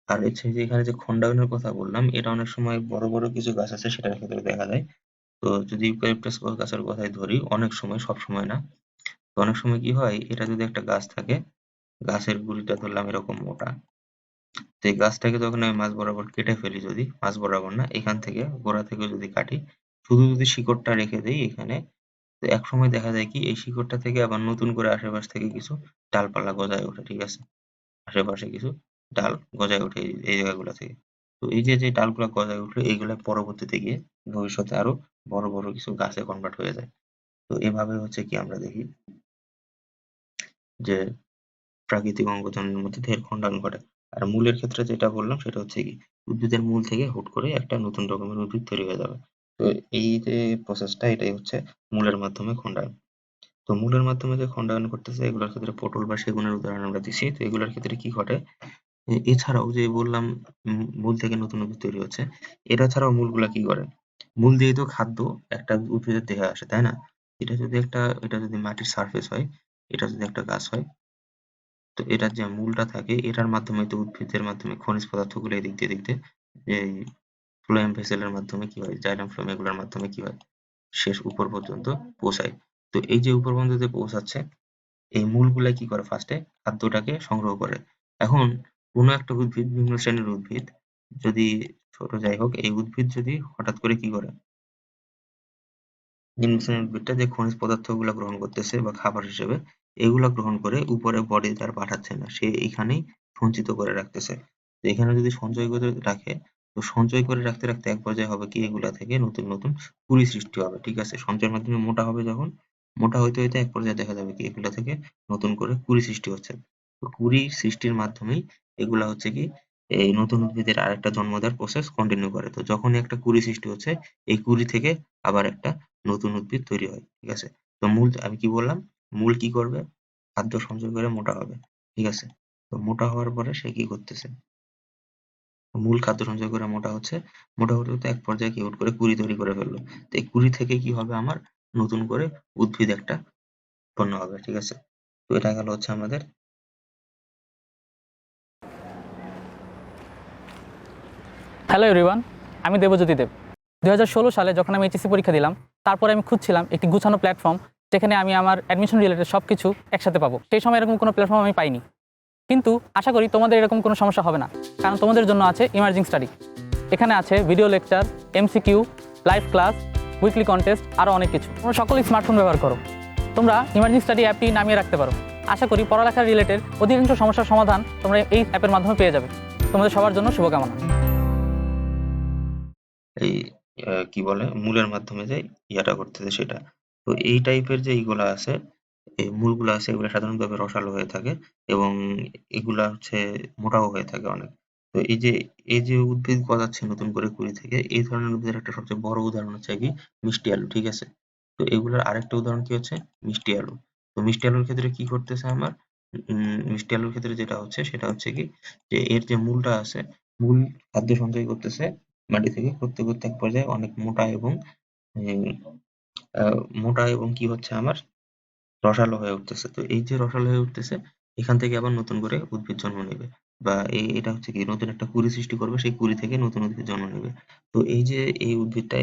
[SPEAKER 1] আর হচ্ছে যে এখানে যে খণ্ডায়নের কথা বললাম, এটা অনেক সময় বড় বড় কিছু গাছ আছে সেটার ক্ষেত্রে দেখা যায়। তো যদি ইউক্যালিপটাস গাছের কথাই ধরি, অনেক সময়, সব সময় না, তো অনেক সময় কি হয়, এটা যদি একটা গাছ থাকে, গাছের গুড়িটা ধরলাম এরকম মোটা, তো এই গাছটাকে যখন আমি মাঝ বরাবর কেটে ফেলি, যদি মাঝ বরাবর না, এখান থেকে গোড়া থেকে যদি কাটি, শুধু যদি শিকড়টা রেখে দেই এখানে, তো একসময় দেখা যায় কি এই শিকড়টা থেকে আবার নতুন করে আশেপাশ থেকে কিছু ডালপালা গজায় ওঠে, ঠিক আছে? আশেপাশে কিছু ডাল গজায় ওঠে এই জায়গাগুলা থেকে। তো এই যে ডালগুলা গজায় উঠলো, এইগুলা পরবর্তীতে গিয়ে ভবিষ্যতে আরো বড় বড় কিছু গাছে কনভার্ট হয়ে যায়। তো এভাবে হচ্ছে কি আমরা দেখি যে প্রাকৃতিক অঙ্গজনের মধ্যে ঢের খণ্ডায়ন ঘটে। আর মূলের ক্ষেত্রে যেটা বললাম সেটা হচ্ছে কি, উদ্ভিদের মূল থেকে হুট করে একটা নতুন রকমের উদ্ভিদ তৈরি হয়ে যাবে। তো এই যে প্রসেসটা, এটাই হচ্ছে মূলের মাধ্যমে খণ্ডায়ন। তো মূলের মাধ্যমে যে খণ্ডায়ন করতেছে, এগুলোর ক্ষেত্রে পটল বা সেগুনের উদাহরণ আমরা দিছি। তো এগুলোর ক্ষেত্রে কি ঘটে, এছাড়াও যে বললাম মূল থেকে নতুন উদ্ভিদ তৈরি হচ্ছে, এটা ছাড়াও মূলগুলা কি করে, মূল দিয়েই তো খাদ্য একটা উদ্ভিদের দেহে আসে, তাই না? এটা যদি মাটির সারফেস হয়, এটা যদি একটা গাছ হয়, তো এটার যে মূলটা থাকে এটার মাধ্যমে তো উদ্ভিদের মাধ্যমে খনিজ পদার্থগুলো এদিক দিয়ে এই ফ্লোয়েম ভেসেলের মাধ্যমে কি হয়, জাইলাম ফ্লোয়েম এগুলোর মাধ্যমে কি হয়, শেষ উপর পর্যন্ত পৌঁছায়। তো এই যে উপর পর্যন্ত যে পৌঁছাচ্ছে, এই মূলগুলা কি করে, ফার্স্টে খাদ্যটাকে সংগ্রহ করে। এখন কোনো একটা উদ্ভিদ, নিম্ন শ্রেণীর উদ্ভিদ, যদি ছোট যাই হোক, এই উদ্ভিদ যদি হঠাৎ করে কি করে, নিম্ন শ্রেণীর উদ্ভিদটা যে খনিজ পদার্থগুলা গ্রহণ করতেছে বা খাবার হিসেবে, এগুলা গ্রহণ করে উপরে বডি তার পাঠাচ্ছে না, সে এইখানেই সঞ্চিত করে রাখতেছে। তো এখানে যদি সঞ্চয় করে রাখে, তো সঞ্চয় করে রাখতে রাখতে এক পর্যায়ে হবে কি, এগুলা থেকে নতুন নতুন কুড়ি সৃষ্টি হবে, ঠিক আছে? সঞ্চয়ের মাধ্যমে মোটা হবে যখন, মোটা হইতে হইতে এক পর্যায়ে দেখা যাবে কি এগুলা থেকে নতুন করে কুড়ি সৃষ্টি হচ্ছে। তো কুড়ি সৃষ্টির মাধ্যমেই এগুলা হচ্ছে কি এই নতুন উদ্ভিদের আরেকটা জন্ম দেওয়ার প্রসেস কন্টিনিউ করে। তো যখনই একটা কুড়ি সৃষ্টি হচ্ছে, এই কুড়ি থেকে আবার একটা নতুন উদ্ভিদ তৈরি হয়, ঠিক আছে? তো মূল, আমি কি বললাম, মূল কি করবে, খাদ্য সঞ্চয় করে মোটা হবে, ঠিক আছে? তো মোটা হওয়ার পরে সে কি করতেছে, মূল খাদ্য সঞ্চয় করে মোটা হচ্ছে, মোটা হতে হতে এক পর্যায়ে কি হুট করে কুড়ি তৈরি করে ফেললো। তো এই কুড়ি থেকে কি হবে, আমার নতুন করে উদ্ভিদ একটা উৎপন্ন হবে, ঠিক আছে? তো এটা গেল হচ্ছে আমাদের।
[SPEAKER 2] হ্যালো এভরিওয়ান, আমি দেবজ্যোতি দেব। 2016 সালে যখন আমি এইচএসসি পরীক্ষা দিলাম, তারপরে আমি খুঁজছিলাম একটি গুছানো প্ল্যাটফর্ম যেখানে আমি আমার অ্যাডমিশন রিলেটেড সব কিছু একসাথে পাবো। সেই সময় এরকম কোনো প্ল্যাটফর্ম আমি পাইনি, কিন্তু আশা করি তোমাদের এরকম কোনো সমস্যা হবে না, কারণ তোমাদের জন্য আছে ইমার্জিং স্টাডি। এখানে আছে video lecture, MCQ, live class, weekly contest, আরও অনেক কিছু। তোমরা সকলেই স্মার্টফোন ব্যবহার করো, তোমরা ইমার্জিং স্টাডি অ্যাপটি নামিয়ে রাখতে পারো। আশা করি পড়ালেখার রিলেটেড অধিকাংশ সমস্যার সমাধান তোমরা এই অ্যাপের মাধ্যমে পেয়ে যাবে। তোমাদের সবার জন্য শুভকামনা।
[SPEAKER 1] এই কি বলে, মূলের মাধ্যমে যে ইয়াটা করতেছে সেটা। তো এই টাইপের যে এইগুলা আছে, এই মূলগুলা আছে, এগুলা সাধারণতভাবে রসালো হয়ে থাকে এবং এগুলা হচ্ছে মোটাও হয়ে থাকে অনেক। তো এই যে উদ্ভিদ গজাচ্ছে নতুন করে কুড়ি থেকে, এই ধরনের উদ্ভিদের একটা সবচেয়ে বড় উদাহরণ হচ্ছে কি মিষ্টি আলু, ঠিক আছে? তো এগুলার আরেকটা উদাহরণ কি হচ্ছে মিষ্টি আলু। তো মিষ্টি আলুর ক্ষেত্রে কি করতেছে আমার, মিষ্টি আলুর ক্ষেত্রে যেটা হচ্ছে সেটা হচ্ছে কি, যে এর যে মূলটা আছে, মূল খাদ্য সঞ্চয় করতেছে মাটি থেকে, করতে করতে এক পর্যায়ে অনেক মোটা এবং উম, মোটা এবং কি হচ্ছে আমার রসালো হয়ে উঠতেছে। তো এই যে রসালো হয়ে উঠতেছে, এখান থেকে আবার নতুন করে উদ্ভিদ জন্ম নেবে, বা এটা হচ্ছে কি নতুন একটা কুঁড়ি সৃষ্টি করবে, সেই কুঁড়ি থেকে নতুন উদ্ভিদ জন্ম নেবে। তো এই যে এই উদ্ভিদটা,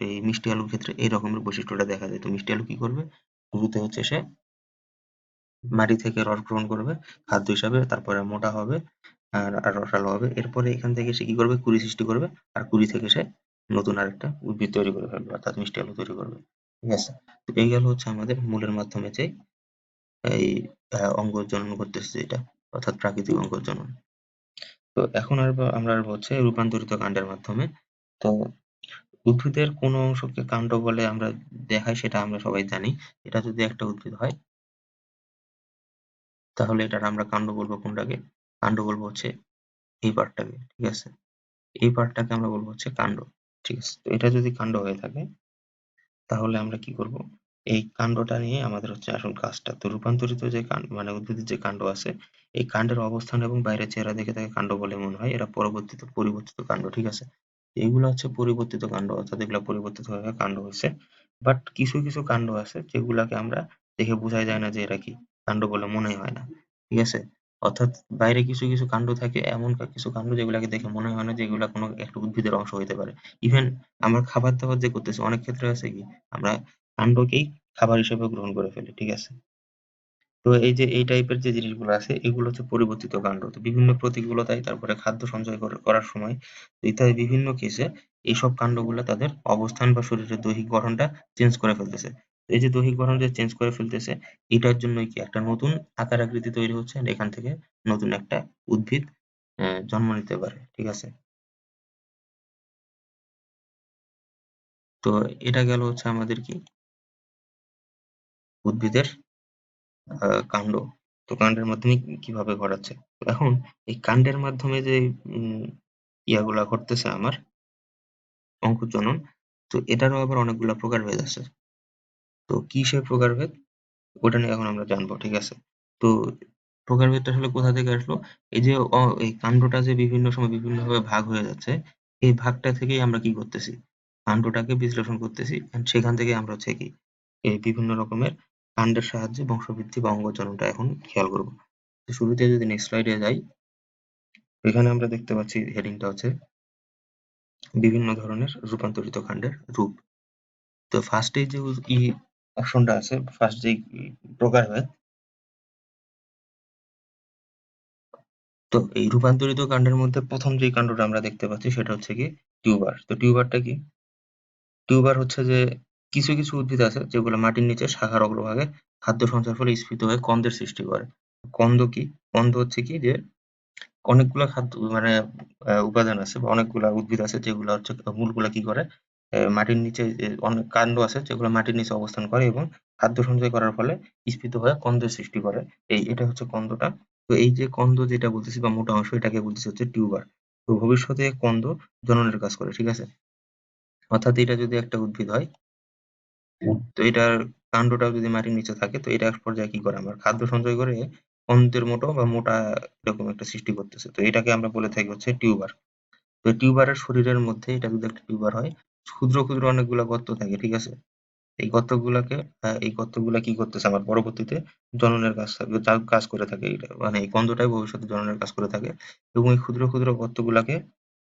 [SPEAKER 1] এই মিষ্টি আলুর ক্ষেত্রে এই রকমের বৈশিষ্ট্যটা দেখা যায়। তো মিষ্টি আলু কি করবে, শুরুতে হচ্ছে সে মাটি থেকে রস গ্রহণ করবে খাদ্য হিসাবে, তারপরে মোটা হবে, আর রসালো হবে। এরপরে এখান থেকে সে কি করবে, কুঁড়ি সৃষ্টি করবে, আর কুঁড়ি থেকে সে নতুন আরেকটা উদ্ভিদ তৈরি করে ফেলবে, অর্থাৎ মিষ্টি আলু তৈরি করবে, ঠিক আছে? তো এই গেল হচ্ছে আমাদের মূলের মাধ্যমে যে এই অঙ্কুর জনন করতেছে যেটা, অর্থাৎ প্রাকৃতিক অঙ্কুর জনন। তো এখন আমরা আসবো হচ্ছে রূপান্তরিত কাণ্ডের মাধ্যমে। তো উদ্ভিদের কোন অংশকে কাণ্ড বলে আমরা দেখাই সেটা আমরা সবাই জানি। এটা যদি একটা উদ্ভিদ হয়, তাহলে এটার আমরা কাণ্ড বলবো কোনটাকে, কাণ্ড বলবো হচ্ছে এই পার্টটাকে, ঠিক আছে? এই পার্টটাকে আমরা বলবো হচ্ছে কাণ্ড, ঠিক আছে? তো এটা যদি কাণ্ড হয়ে থাকে, তাহলে আমরা কি করব, এই কাণ্ডটা নিয়ে আমাদের হচ্ছে আসল কাজটা। তো রূপান্তরিত যে মানে উদ্ভিদের যে কাণ্ড আছে, এই কাণ্ডের অবস্থান এবং বাইরের চেহারা দেখে তাকে কাণ্ড বলে মনে হয়। এরা পরিবর্তিত কাণ্ড, ঠিক আছে? এগুলো হচ্ছে পরিবর্তিত কাণ্ড, অর্থাৎ এগুলা পরিবর্তিতভাবে কাণ্ড হইছে। বাট কিছু কাণ্ড আছে যেগুলাকে আমরা দেখে বোঝাই যায় না যে এরা কি, কাণ্ড বলে মনেই হয় না। ঠিক আছে? অর্থাৎ বাইরে কিছু কাণ্ড থাকে, এমন কিছু কাণ্ড যেগুলাকে দেখে মনে হয় না যে এগুলা কোনো একটা উদ্ভিদের অংশ হইতে পারে। ইভেন আমরা খাবার-দাবার যে করতেছি, অনেক ক্ষেত্রে আছে কি আমরা কাণ্ডকেই খাবার হিসেবে গ্রহণ করে ফেলি। ঠিক আছে? তো এই যে এই টাইপের যে জিনিসগুলো আছে এগুলো হচ্ছে পরিবর্তিত কাণ্ড। তো বিভিন্ন প্রতিকূলতায় তারপরে খাদ্য সঞ্চয় করার সময় ইত্যাদি বিভিন্ন কেসে এইসব কাণ্ডগুলা তাদের অবস্থান বা শরীরের দৈহিক গঠনটা চেঞ্জ করে ফেলতেছে। এই যে দৈহিক গঠন যে চেঞ্জ করে ফেলতেছে, এটার জন্যই কি একটা নতুন আকার আকৃতি তৈরি হচ্ছে, and এখান থেকে নতুন একটা উদ্ভিদ জন্ম নিতে পারে। ঠিক আছে? তো এটা গেল হচ্ছে আমাদের কি উদ্ভিদের কাণ্ড। তো কাণ্ডের মাধ্যমে কিভাবে ঘটাচ্ছে। তো এখন এই কাণ্ডের মাধ্যমে যে উম ইয়াগুলা ঘটতেছে আমার অঙ্কুরজনন, তো এটারও আবার অনেকগুলা প্রকারভেদ আছে। তো কি সেই প্রকারভেদ? ওটা নিয়ে এখন আমরা জানবো, ঠিক আছে? তো প্রকারভেদটা আসলে কোথা থেকে আসলো? এই যে এই কাণ্ডটা যে বিভিন্ন সময় বিভিন্নভাবে ভাগ হয়ে যাচ্ছে, এই ভাগটা থেকেই আমরা কি করতেছি? কাণ্ডটাকে বিশ্লেষণ করতেছি, and সেখান থেকে আমরা হচ্ছে কি এই বিভিন্ন রকমের কাণ্ডের সাহায্যে বংশবৃদ্ধি বা অঙ্গজননটা এখন খেয়াল করব। তো শুরুতে যদি নেক্সট স্লাইডে যাই, এখানে আমরা দেখতে পাচ্ছি হেডিংটা হচ্ছে বিভিন্ন ধরনের রূপান্তরিত কাণ্ডের রূপ। তো ফার্স্ট এই যে অপশনটা আছে, ফার্স্ট যে প্রকারভেদ, তো এই রূপান্তরিত কাণ্ডের মধ্যে প্রথম যে কাণ্ডটা আমরা দেখতে পাচ্ছি সেটা হচ্ছে কি টিউবার। তো টিউবারটা কি? টিউবার হচ্ছে যে কিছু উদ্ভিদ আছে যেগুলো মাটির নিচে শাখার অগ্রভাগে খাদ্য সঞ্চয়ের ফলে স্ফীত হয়ে কন্দের সৃষ্টি করে। কন্দ কি? কন্দ হচ্ছে কি যে অনেকগুলা খাদ্য মানে উপাদান আছে বা অনেকগুলা উদ্ভিদ আছে যেগুলা হচ্ছে মূলগুলা কি করে মাটির নিচে যে অনেক কাণ্ড আছে যেগুলো মাটির নিচে অবস্থান করে এবং খাদ্য সঞ্চয় করার ফলে স্ফীত হয়ে কন্দের সৃষ্টি করে। এটা হচ্ছে কন্দটা। তো এই যে কন্দ যেটা বলতেছি বা মোটা অংশ, এটাকে বলতেছি হচ্ছে টিউবার। তো ভবিষ্যতে কন্দ জননের কাজ করে, ঠিক আছে? অর্থাৎ এটা যদি একটা উদ্ভিদ হয়, তো এটার কাণ্ডটাও যদি মাটির নিচে থাকে, তো এটা এক পর্যায়ে কি করে আমার খাদ্য সঞ্চয় করে কন্দের মতো বা মোটা এরকম একটা সৃষ্টি করতেছে। তো এটাকে আমরা বলে থাকি হচ্ছে টিউবার। তো টিউবারের শরীরের মধ্যে, এটা যদি একটা টিউবার হয়, ক্ষুদ্র অনেকগুলা গর্ত থাকে, ঠিক আছে? এই গর্তগুলা কি করতেছে আমার পরবর্তীতে জননের কাজ করে থাকে এটা। মানে এই কন্দটাই ভবিষ্যতে জননের কাজ করে থাকে এবং এই ক্ষুদ্র গর্তগুলাকে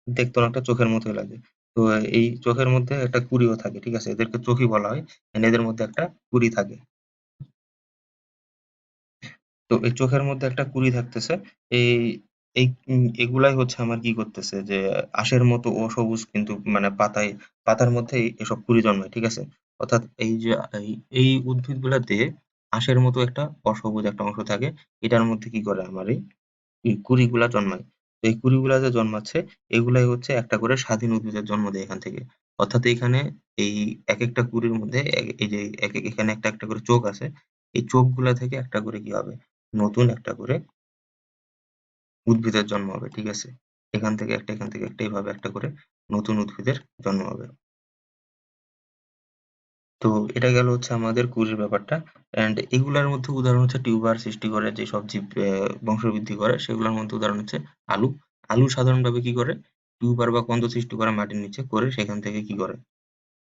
[SPEAKER 1] দেখতে অনেকটা চোখের মতোই লাগে। তো এই চোখের মধ্যে একটা কুঁড়িও থাকে, ঠিক আছে? এদেরকে চোখই বলা হয়। এদের মধ্যে একটা কুঁড়ি থাকে। তো এই চোখের মধ্যে একটা কুঁড়ি থাকতেছে। এই এগুলাই হচ্ছে আমার কি করতেছে যে আঁশের মতো অসবুজ কিন্তু মানে পাতার মধ্যে এসব কুঁড়ি জন্মায়, ঠিক আছে? অর্থাৎ এই যে এই এই উদ্ভিদগুলাতে আঁশের মতো একটা অসবুজ একটা অংশ থাকে। এটার মধ্যে কি করে আমার এই কুঁড়িগুলা জন্মায়। তো এই কুঁড়িগুলা যে জন্মাচ্ছে, এগুলাই হচ্ছে একটা করে স্বাধীন উদ্ভিদের জন্ম দেয় এখান থেকে। অর্থাৎ এইখানে এই একেকটা কুঁড়ির মধ্যে এই যে এখানে একটা করে চোখ আছে। এই চোখগুলা থেকে একটা করে কি হবে? নতুন একটা করে উদ্ভিদের জন্ম হবে, ঠিক আছে? এখান থেকে একটা এভাবে একটা করে নতুন উদ্ভিদের জন্ম হবে। তো এটা গেল হচ্ছে আমাদের কুঁড়ির ব্যাপারটা। অ্যান্ড এগুলার মধ্যে উদাহরণ হচ্ছে টিউবার সৃষ্টি করে যেসব জীব বংশবৃদ্ধি করে সেগুলোর মধ্যে উদাহরণ হচ্ছে আলু। আলু সাধারণভাবে কি করে? টিউবার বা কন্দ সৃষ্টি করে মাটির নিচে করে সেখান থেকে কি করে?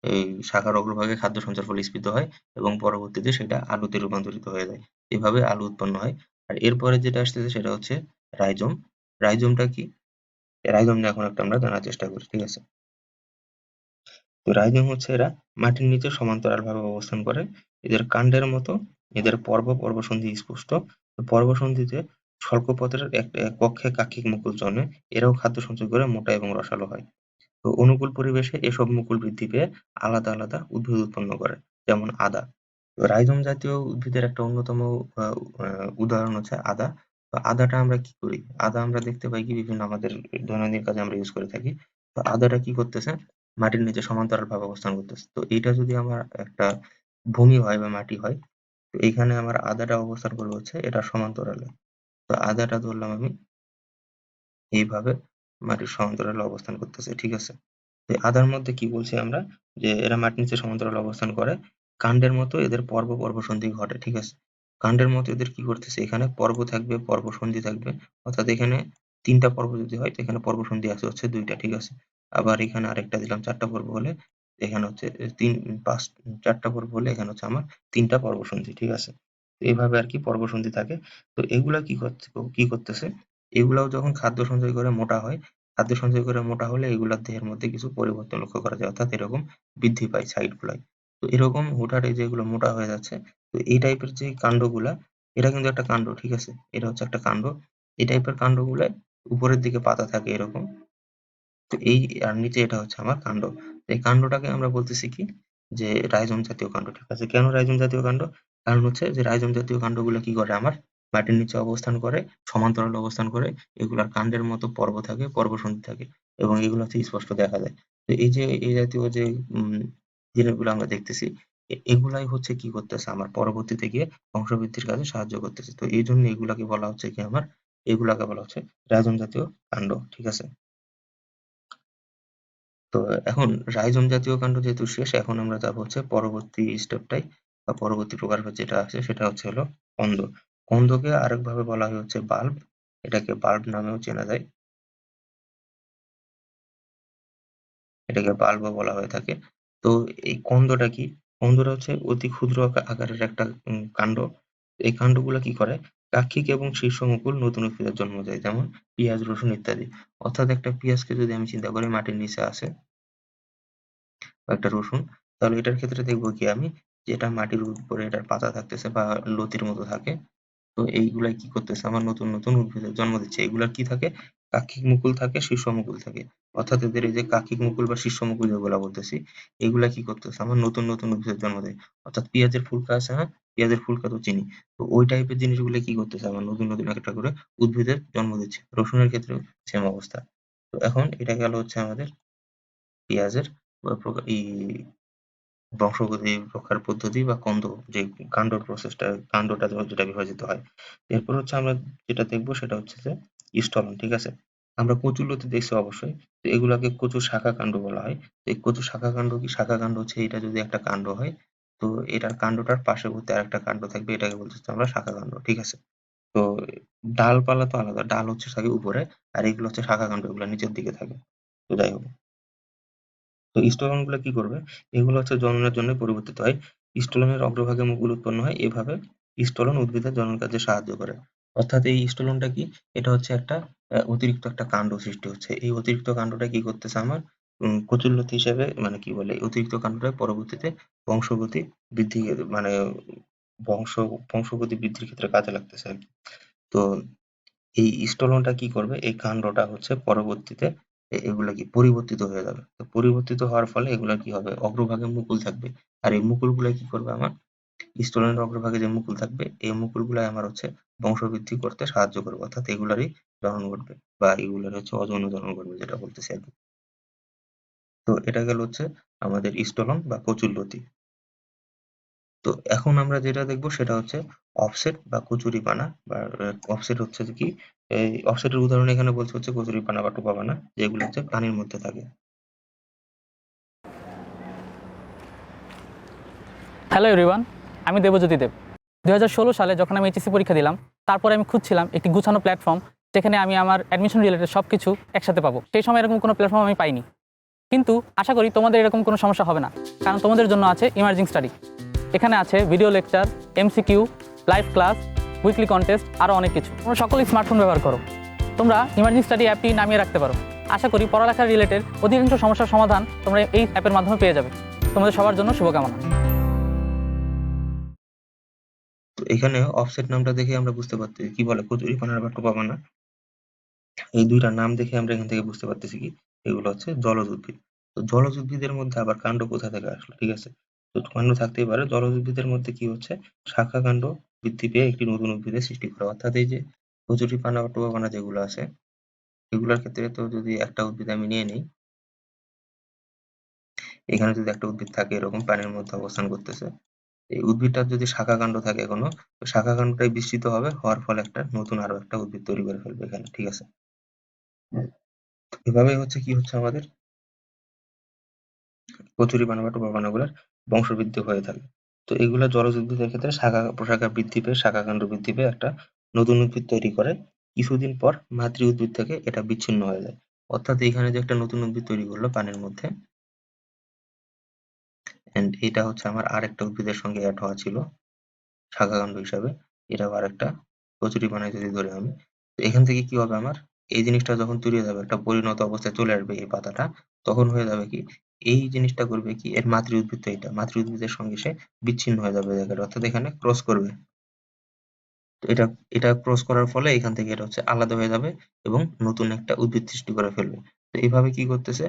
[SPEAKER 1] এই শাখার অগ্রভাগে খাদ্য সঞ্চার ফলে স্ফীত হয় এবং পরবর্তীতে সেটা আলুতে রূপান্তরিত হয়ে যায়। এভাবে আলু উৎপন্ন হয়। আর এরপরে যেটা আসতেছে সেটা হচ্ছে রাইজোম। রাইজোমটা কি? রাইজোম নিয়ে এখন একটা আমরা জানার চেষ্টা করি, ঠিক আছে? তো রাইজোম হচ্ছে এরা মাটির নিচে সমান্তরালভাবে অবস্থান করে। এদের কাণ্ডের মতো এদের পর্বসন্ধি স্পষ্ট। তো পর্বসন্ধিতে স্বল্পপথের এক কক্ষে কাক্ষিক মুকুল জন্মে। এরাও খাদ্য সঞ্চয় করে মোটা এবং রসালো হয়। তো অনুকূল পরিবেশে এসব মুকুল বৃদ্ধি পেয়ে আলাদা উদ্ভিদ উৎপন্ন করে, যেমন আদা। তো রাইজোম জাতীয় উদ্ভিদের একটা অন্যতম আহ, উদাহরণ হচ্ছে আদা। তো আদাটা আমরা কি করি? আদা আমরা দেখতে পাই কি বিভিন্ন আমাদের দৈনন্দিন কাজে আমরা ইউজ করে থাকি। তো আদাটা কি করতেছে? মাটির নিচে সমান্তরাল ভাবে অবস্থান করতেছে। তো এইটা যদি আমার একটা ভূমি হয় বা মাটি হয়, তো এইখানে আমার আদাটা অবস্থান করবে হচ্ছে এটা সমান্তরালে। তো আদাটা ধরলাম আমি এইভাবে মাটির সমান্তরালে অবস্থান করতেছে, ঠিক আছে? তো আদার মধ্যে কি বলছি আমরা যে এরা মাটির নিচে সমান্তরাল অবস্থান করে কাণ্ডের মতো এদের পর্ব পর্ব সন্ধি ঘটে, ঠিক আছে? কাণ্ডের মতো এদের কি করতেছে, এখানে পর্ব থাকবে, পর্ব সন্ধি থাকবে, অর্থাৎ এখানে ৩ টা পর্ব যদি হয় তো এখানে পর্ব সন্ধি আছে হচ্ছে ২ টা, ঠিক আছে? আবার এখানে আরেকটা দিলাম ৪ টা পর্ব হলে এখানে হচ্ছে ৪ টা পর্ব হলে এখানে হচ্ছে আমার ৩ টা পর্ব সন্ধি, ঠিক আছে? তো এভাবে আরকি পর্ব সন্ধি থাকে। তো এগুলা কি করতেছে, এগুলাও যখন খাদ্য সঞ্চয় করে মোটা হয়, খাদ্য সঞ্চয় করে মোটা হলে এগুলার দেহের মধ্যে কিছু পরিবর্তন লক্ষ্য করা যায়, অর্থাৎ এরকম বৃদ্ধি পায় সাইড গুলায়। তো এরকম হুটহাট এই যে এগুলো মোটা হয়ে যাচ্ছে, তো এই টাইপের যে কাণ্ডগুলা, এটা কিন্তু একটা কাণ্ড, ঠিক আছে? এটা হচ্ছে একটা কাণ্ড। এই টাইপের কাণ্ডগুলায় উপরের দিকে পাতা থাকে এরকম। তো এই আর নিচে এটা হচ্ছে আমার কাণ্ড। এই কাণ্ডটাকে আমরা বলতেছি কি যে রাইজোম জাতীয় কাণ্ড, ঠিক আছে? কেন রাইজোম জাতীয় কাণ্ড? কারণ হচ্ছে যে রাইজোম জাতীয় কাণ্ডগুলো কি করে আমার মাটির নিচে অবস্থান করে, সমান্তরালে অবস্থান করে। এগুলার কাণ্ডের মতো পর্ব থাকে, পর্বসন্ধি থাকে এবং এগুলো হচ্ছে স্পষ্ট দেখা যায়। তো এই যে এই জাতীয় যে উম জিনিসগুলো আমরা দেখতেছি, এগুলাই হচ্ছে কি করতেছে আমার পরবর্তীতে গিয়ে বংশবৃদ্ধির কাজে সাহায্য করতেছে। তো এইজন্য এগুলাকে বলা হচ্ছে কি আমার, এগুলাকে বলা হচ্ছে রাইজোম জাতীয় কাণ্ড, ঠিক আছে? তো এখন রাইজোম জাতীয় কাণ্ড যেহেতু শেষ, এখন আমরা যাবো হচ্ছে পরবর্তী স্টেপটায় বা পরবর্তী প্রকারভেদ যেটা আছে সেটা হচ্ছে হলো কন্দ। কন্দকে আরেকভাবে বলা হয় হচ্ছে বাল্ব। এটাকে বাল্ব নামেও চেনা যায়। এটাকে বাল্বও বলা হয়ে থাকে। তো এই কন্দটা কি? কন্দটা হচ্ছে অতি ক্ষুদ্র আকারের একটা কাণ্ড। এই কাণ্ডগুলা কি করে? কাক্ষিক এবং শীর্ষমুকুল নতুন উদ্ভিদের জন্ম দেয়। যেমন পিঁয়াজ, রসুন ইত্যাদি। অর্থাৎ একটা পিঁয়াজকে যদি আমি চিন্তা করি মাটির নিচে আছে বা একটা রসুন, তাহলে এটার ক্ষেত্রে দেখবো কি আমি যে এটা মাটির উপরে এটার পাতা থাকতেছে বা লতির মতো থাকে। তো এইগুলাই কি করতেছে আমার নতুন নতুন উদ্ভিদের জন্ম দিচ্ছে। এগুলার কি থাকে? কাক্ষিক মুকুল থাকে, শীর্ষ মুকুল থাকে। অর্থাৎ এদের এই যে কাক্ষিক মুকুল বা শীর্ষ মুকুল যেগুলা বলতেছি, এগুলা কি করতেছে আমার নতুন নতুন উদ্ভিদের জন্ম দেয়। অর্থাৎ পেঁয়াজের ফুলকা আছে না? পেঁয়াজের ফুলকা তো চিনি। তো ওই টাইপের জিনিসগুলো কি করতেছে আমার নতুন নতুন একটা করে উদ্ভিদের জন্ম দিচ্ছে। রসুনের ক্ষেত্রেও সেম অবস্থা। তো এখন এটা গেল হচ্ছে আমাদের পেঁয়াজের বংশগতি রক্ষার পদ্ধতি বা যে কাণ্ডর প্রসেসটা, কাণ্ডটা যেটা বিভাজিত হয়। এরপর হচ্ছে আমরা যেটা দেখবো সেটা হচ্ছে যে স্টলন, ঠিক আছে? আমরা কচুর লতি দেখছি অবশ্যই। তো এগুলাকে কচুর শাখা কাণ্ড বলা হয়। তো এই কচুর শাখা কাণ্ড কি? শাখা কাণ্ড হচ্ছে এটা যদি একটা কাণ্ড হয়, তো এটার কাণ্ডটার পার্শ্ববর্তী আরেকটা কাণ্ড থাকবে, এটাকে বলতেছি আমরা শাখা কাণ্ড, ঠিক আছে? তো ডালপালা তো আলাদা। ডাল হচ্ছে থাকে উপরে আর এগুলো হচ্ছে শাখা কাণ্ড, এগুলো নিচের দিকে থাকে। তো যাই হোক। তো স্টোলনগুলো কি করবে? এগুলো হচ্ছে জননের জন্য পরিবর্তিত হয়। স্টোলনের অগ্রভাগে মুকুল উৎপন্ন হয়। এভাবে স্টোলন উদ্ভিদের জনন কাজে সাহায্য করে। অর্থাৎ এই স্টোলনটা কি? এটা হচ্ছে একটা অতিরিক্ত একটা কাণ্ড সৃষ্টি হচ্ছে। এই অতিরিক্ত কাণ্ডটা কি করতেছে আমার কচুল্লতি হিসেবে মানে কি বলে? অতিরিক্ত কাণ্ডটা পরবর্তীতে বংশগতি বৃদ্ধি মানে বংশ বংশগতি বৃদ্ধির ক্ষেত্রে কাজে লাগতেছে আরকি। তো এই স্টোলনটা কি করবে? এই কাণ্ডটা হচ্ছে পরবর্তীতে এগুলা কি পরিবর্তিত হয়ে যাবে। তো পরিবর্তিত হওয়ার ফলে এগুলা কি হবে? অগ্রভাগে মুকুল থাকবে। আর এই মুকুলগুলা কি করবে আমার? স্টোলনের অগ্রভাগে যে মুকুল থাকবে, এই মুকুলগুলাই আমার হচ্ছে বংশবৃদ্ধি করতে সাহায্য করবে। অর্থাৎ এগুলারই জনন ঘটবে বা এগুলার হচ্ছে অযৌন জনন ঘটবে যেটা বলতেছি আরকি। তো এটা গেল হচ্ছে আমাদের স্টোলন বা কচুল্লতি। তো এখন আমরা যেটা দেখবো সেটা হচ্ছে অফসেট বা কচুরিপানা বা অফসেট হচ্ছে যে কি এই অফসেটের উদাহরণ এখানে বলছে হচ্ছে কচুরিপানা বা টোপাপানা যেগুলো হচ্ছে পানির মধ্যে থাকে।
[SPEAKER 2] হ্যালো এভরিওয়ান, আমি দেবজ্যোতি দেব। 2016 সালে যখন আমি এইচএসসি পরীক্ষা দিলাম, তারপরে আমি খুঁজছিলাম একটি গুছানো প্ল্যাটফর্ম যেখানে আমি আমার অ্যাডমিশন রিলেটেড সব কিছু একসাথে পাবো। সেই সময় এরকম কোনো প্ল্যাটফর্ম আমি পাইনি। কিন্তু আশা করি তোমাদের এরকম কোনো সমস্যা হবে না, কারণ তোমাদের জন্য আছে ইমার্জিং স্টাডি। এখানে আছে video lecture, MCQ, live class, weekly contest, আরও অনেক কিছু। তোমরা সকলেই স্মার্টফোন ব্যবহার করো, তোমরা ইমার্জিং স্টাডি অ্যাপটি নামিয়ে রাখতে পারো। আশা করি পড়ালেখার রিলেটেড অধিকাংশ সমস্যার সমাধান তোমরা এই অ্যাপের মাধ্যমে পেয়ে যাবে। তোমাদের সবার জন্য শুভকামনা।
[SPEAKER 1] তো এখানে অফসেট নামটা দেখে আমরা বুঝতে পারছি কি বলে কচুরিপানা বা টোপাপানা। এই দুইটা নাম দেখে আমরা এখান থেকে বুঝতে পারতেছি কি এগুলো হচ্ছে জলজ উদ্ভিদ। তো জলজ উদ্ভিদের মধ্যে আবার কাণ্ড কোথা থেকে আসলো, ঠিক আছে? তো কাণ্ড থাকতেই পারে। জলজ উদ্ভিদের মধ্যে কি হচ্ছে শাখা কাণ্ড বৃদ্ধি পেয়ে একটি নতুন উদ্ভিদের সৃষ্টি করে। অর্থাৎ এই যে কচুরিপানা বা টোপাপানা যেগুলো আছে এগুলোর ক্ষেত্রে তো যদি একটা উদ্ভিদ আমি নিয়ে নিই, এখানে যদি একটা উদ্ভিদ থাকে এরকম পানির মধ্যে অবস্থান করতেছে, এই উদ্ভিদটার যদি শাখা কাণ্ড থাকে কোনো, তো শাখা কাণ্ডটাই বিস্তৃত হবে, হওয়ার ফলে একটা নতুন আরো একটা উদ্ভিদ তৈরি করে ফেলবে এখানে, ঠিক আছে? এভাবেই হচ্ছে কি হচ্ছে আমাদের কচুরিপানা বা টোপাপানা গুলার বংশবৃদ্ধি হয়ে থাকে। তো এগুলা জলজ উদ্ভিদের ক্ষেত্রে শাখা প্রশাখা বৃদ্ধি পেয়ে শাখাকাণ্ড বৃদ্ধি পেয়ে একটা নতুন উদ্ভিদ তৈরি করে। কিছুদিন পর মাতৃ উদ্ভিদ থেকে এটা বিচ্ছিন্ন হয়ে যায়। অর্থাৎ এখানে যে একটা নতুন উদ্ভিদ তৈরি করলো পানির মধ্যে, এন্ড এটা হচ্ছে আমার আরেকটা উদ্ভিদের সঙ্গে অ্যাড হওয়া ছিল শাখাকাণ্ড হিসাবে। এটাও আরেকটা কচুরি পানায় যদি ধরি আমি, তো এখান থেকে কি হবে আমার, এই জিনিসটা যখন তৈরি হয়ে যাবে একটা পরিণত অবস্থায় চলে আসবে এই পাতাটা, তখন হয়ে যাবে কি, এই জিনিসটা করবে কি, এর মাতৃ উদ্ভিদ তো এটা মাতৃ উদ্ভিদের সঙ্গে সে বিচ্ছিন্ন হয়ে যাবে জায়গাটা, অর্থাৎ এখানে ক্রস করবে। তো এটা এটা ক্রস করার ফলে এখান থেকে এটা হচ্ছে আলাদা হয়ে যাবে এবং নতুন একটা উদ্ভিদ সৃষ্টি করে ফেলবে। তো এইভাবে কি করতেছে,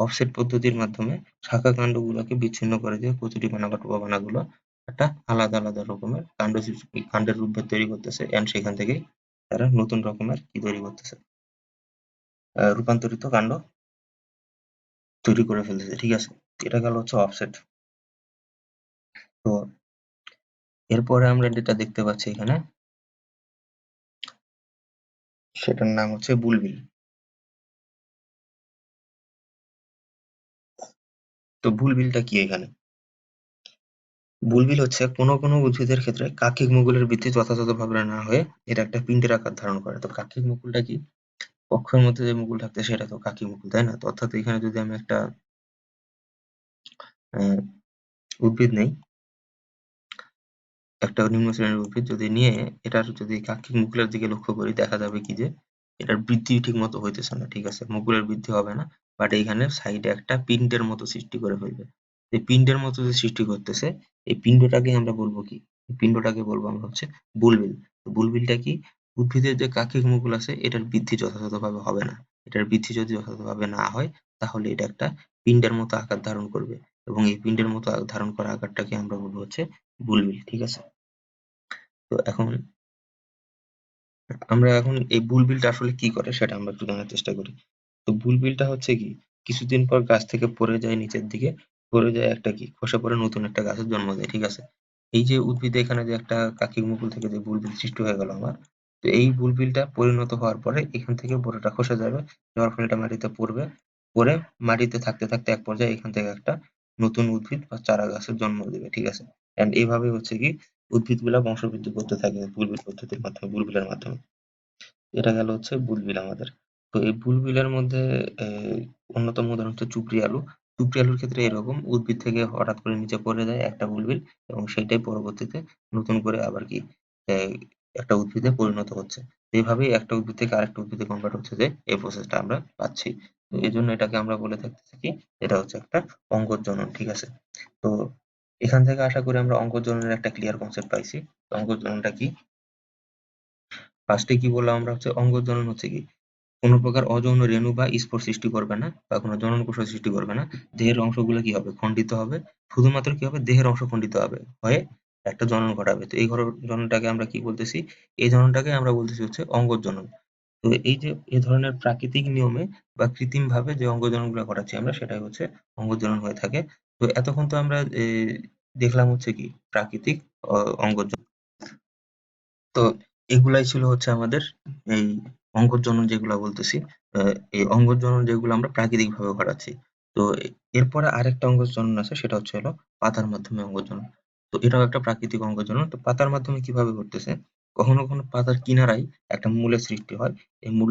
[SPEAKER 1] অফসেট পদ্ধতির মাধ্যমে শাখা কাণ্ডগুলোকে বিচ্ছিন্ন করে দিয়ে কচুরিপানা বা টোপাপানাগুলো একটা আলাদা আলাদা রকমের কাণ্ডের রূপভেদ তৈরি করতেছে, এন্ড সেখান থেকেই তারা নতুন রকমের কি তৈরি করতেছে, রূপান্তরিত কাণ্ড তৈরি করে ফেলতেছে, ঠিক আছে। এটা গেল হচ্ছে অফসেট। তো এরপরে আমরা যেটা দেখতে পাচ্ছি এখানে, সেটার নাম হচ্ছে বুলবিল। তো বুলবিলটা কি এখানে, বুলবিল হচ্ছে কোনো কোনো উদ্ভিদের ক্ষেত্রে কাক্ষিক মুকুলের বৃদ্ধি যথাযথভাবে না হয়ে এটা একটা পিণ্ডের আকার ধারণ করে। তো কাক্ষিক মুকুলটা কি, কক্ষের মধ্যে যে মুকুল থাকছে সেটা তো কাক্ষিক মুকুল, তাই না? তো অর্থাৎ এখানে যদি আমি একটা আহ, উদ্ভিদ নেই, একটা নিম্ন শ্রেণীর উদ্ভিদ যদি নিয়ে এটার যদি কাক্ষিক মুকুলের দিকে লক্ষ্য করি, দেখা যাবে কি যে এটার বৃদ্ধি ঠিক মতো হইতেছে না, ঠিক আছে, মুকুলের বৃদ্ধি হবে না, বাট এইখানে সাইডে একটা পিণ্ডের মতো সৃষ্টি করে ফেলবে। এই পিণ্ডের মতো যে সৃষ্টি করতেছে, এই পিণ্ডটাকে আমরা বলবো কি, এই পিণ্ডটাকে বলবো আমরা হচ্ছে বুলবিল। তো বুলবিলটা কি, উদ্ভিদের যে কাক্ষিক মুকুল আছে এটার বৃদ্ধি যথাযথভাবে হবে না, এটার বৃদ্ধি যদি যথাযথভাবে না হয় তাহলে এটা একটা পিণ্ডের মতো আকার ধারণ করবে, এবং এই পিণ্ডের মতো ধারণ করা আকারটাকে আমরা বলবো হচ্ছে বুলবিল, ঠিক আছে। তো আমরা এখন এই বুলবিলটা আসলে কি করে সেটা আমরা একটু জানার চেষ্টা করি। তো বুলবিলটা হচ্ছে কি, কিছুদিন পর গাছ থেকে পড়ে যায় নিচের দিকে, পড়ে যায় একটা কি, খসে পড়ে নতুন একটা গাছের জন্ম দেয়, ঠিক আছে। এই যে উদ্ভিদে এখানে যে একটা কাকির মুকুল থেকে যে বুলবিল সৃষ্টি হয়ে গেল আমার, তো এই বুলবিলটা পরিণত হওয়ার পরে এখান থেকে পুরোটা খসে যাবে, যাওয়ার ফলে এটা মাটিতে পড়বে, পড়ে মাটিতে থাকতে থাকতে এক পর্যায়ে এখান থেকে একটা নতুন উদ্ভিদ বা চারা গাছের জন্ম দেবে, ঠিক আছে। এন্ড এইভাবে হচ্ছে কি উদ্ভিদগুলা বংশবৃদ্ধি করতে থাকে বুলবিল পদ্ধতির মাধ্যমে, বুলবিলের মাধ্যমে। এটা গেল হচ্ছে বুলবিল আমাদের। তো এই বুলবিলের মধ্যে অন্যতম উদাহরণ হচ্ছে চুপড়ি আলু। চুপড়ি আলুর ক্ষেত্রে এরকম উদ্ভিদ থেকে হঠাৎ করে নিচে পড়ে যায় একটা বুলবিল, এবং সেটাই পরবর্তীতে নতুন করে আবার কি আহ, একটা উদ্ভিদে পরিণত হচ্ছে। তো এইভাবেই একটা উদ্ভিদ থেকে আরেকটা উদ্ভিদে কনভার্ট হচ্ছে, যে এই প্রসেসটা আমরা পাচ্ছি। তো এই জন্য এটাকে আমরা বলে থাকতেছি কি, এটা হচ্ছে একটা অঙ্গজনন, ঠিক আছে। তো এখান থেকে আশা করি আমরা অঙ্গজননের একটা ক্লিয়ার কনসেপ্ট পাইছি। তো অঙ্গজননটা কি, ফার্স্টে কি বললাম আমরা, হচ্ছে অঙ্গজনন হচ্ছে কি, কোনো প্রকার অযৌন রেণু বা স্পোর সৃষ্টি করবে না বা কোনো জননকোষ সৃষ্টি করবে না। দেহের অংশগুলো কি হবে, খণ্ডিত হবে। শুধুমাত্র কি হবে, দেহের অংশ খণ্ডিত হবে হয়ে একটা জনন ঘটাবে। তো এই জননটাকে আমরা কি বলতেছি, এই জননটাকে আমরা বলতেছি হচ্ছে অঙ্গজনন। তো এই যে এই ধরনের প্রাকৃতিক নিয়মে বা কৃত্রিম ভাবে যে অঙ্গজনন গুলো ঘটাচ্ছি আমরা, সেটাই হচ্ছে অঙ্গজনন হয়ে থাকে। তো এতক্ষণ তো আমরা দেখলাম হচ্ছে কি প্রাকৃতিক অঙ্গজনন। তো এগুলাই ছিল হচ্ছে আমাদের এই অঙ্গজনন যেগুলা বলতেছি, এই অঙ্গজনন যেগুলো আমরা প্রাকৃতিক ভাবে ঘটাচ্ছি। তো এরপরে আরেকটা অঙ্গজনন আছে, সেটা হচ্ছে হলো পাতার মাধ্যমে অঙ্গজনন। তো এটাও একটা প্রাকৃতিক অঙ্গজনন। তো পাতার মাধ্যমে কিভাবে ঘটতেছে, কখনো কখনো পাতার কিনারায় একটা মূলের সৃষ্টি হয়, এই মূল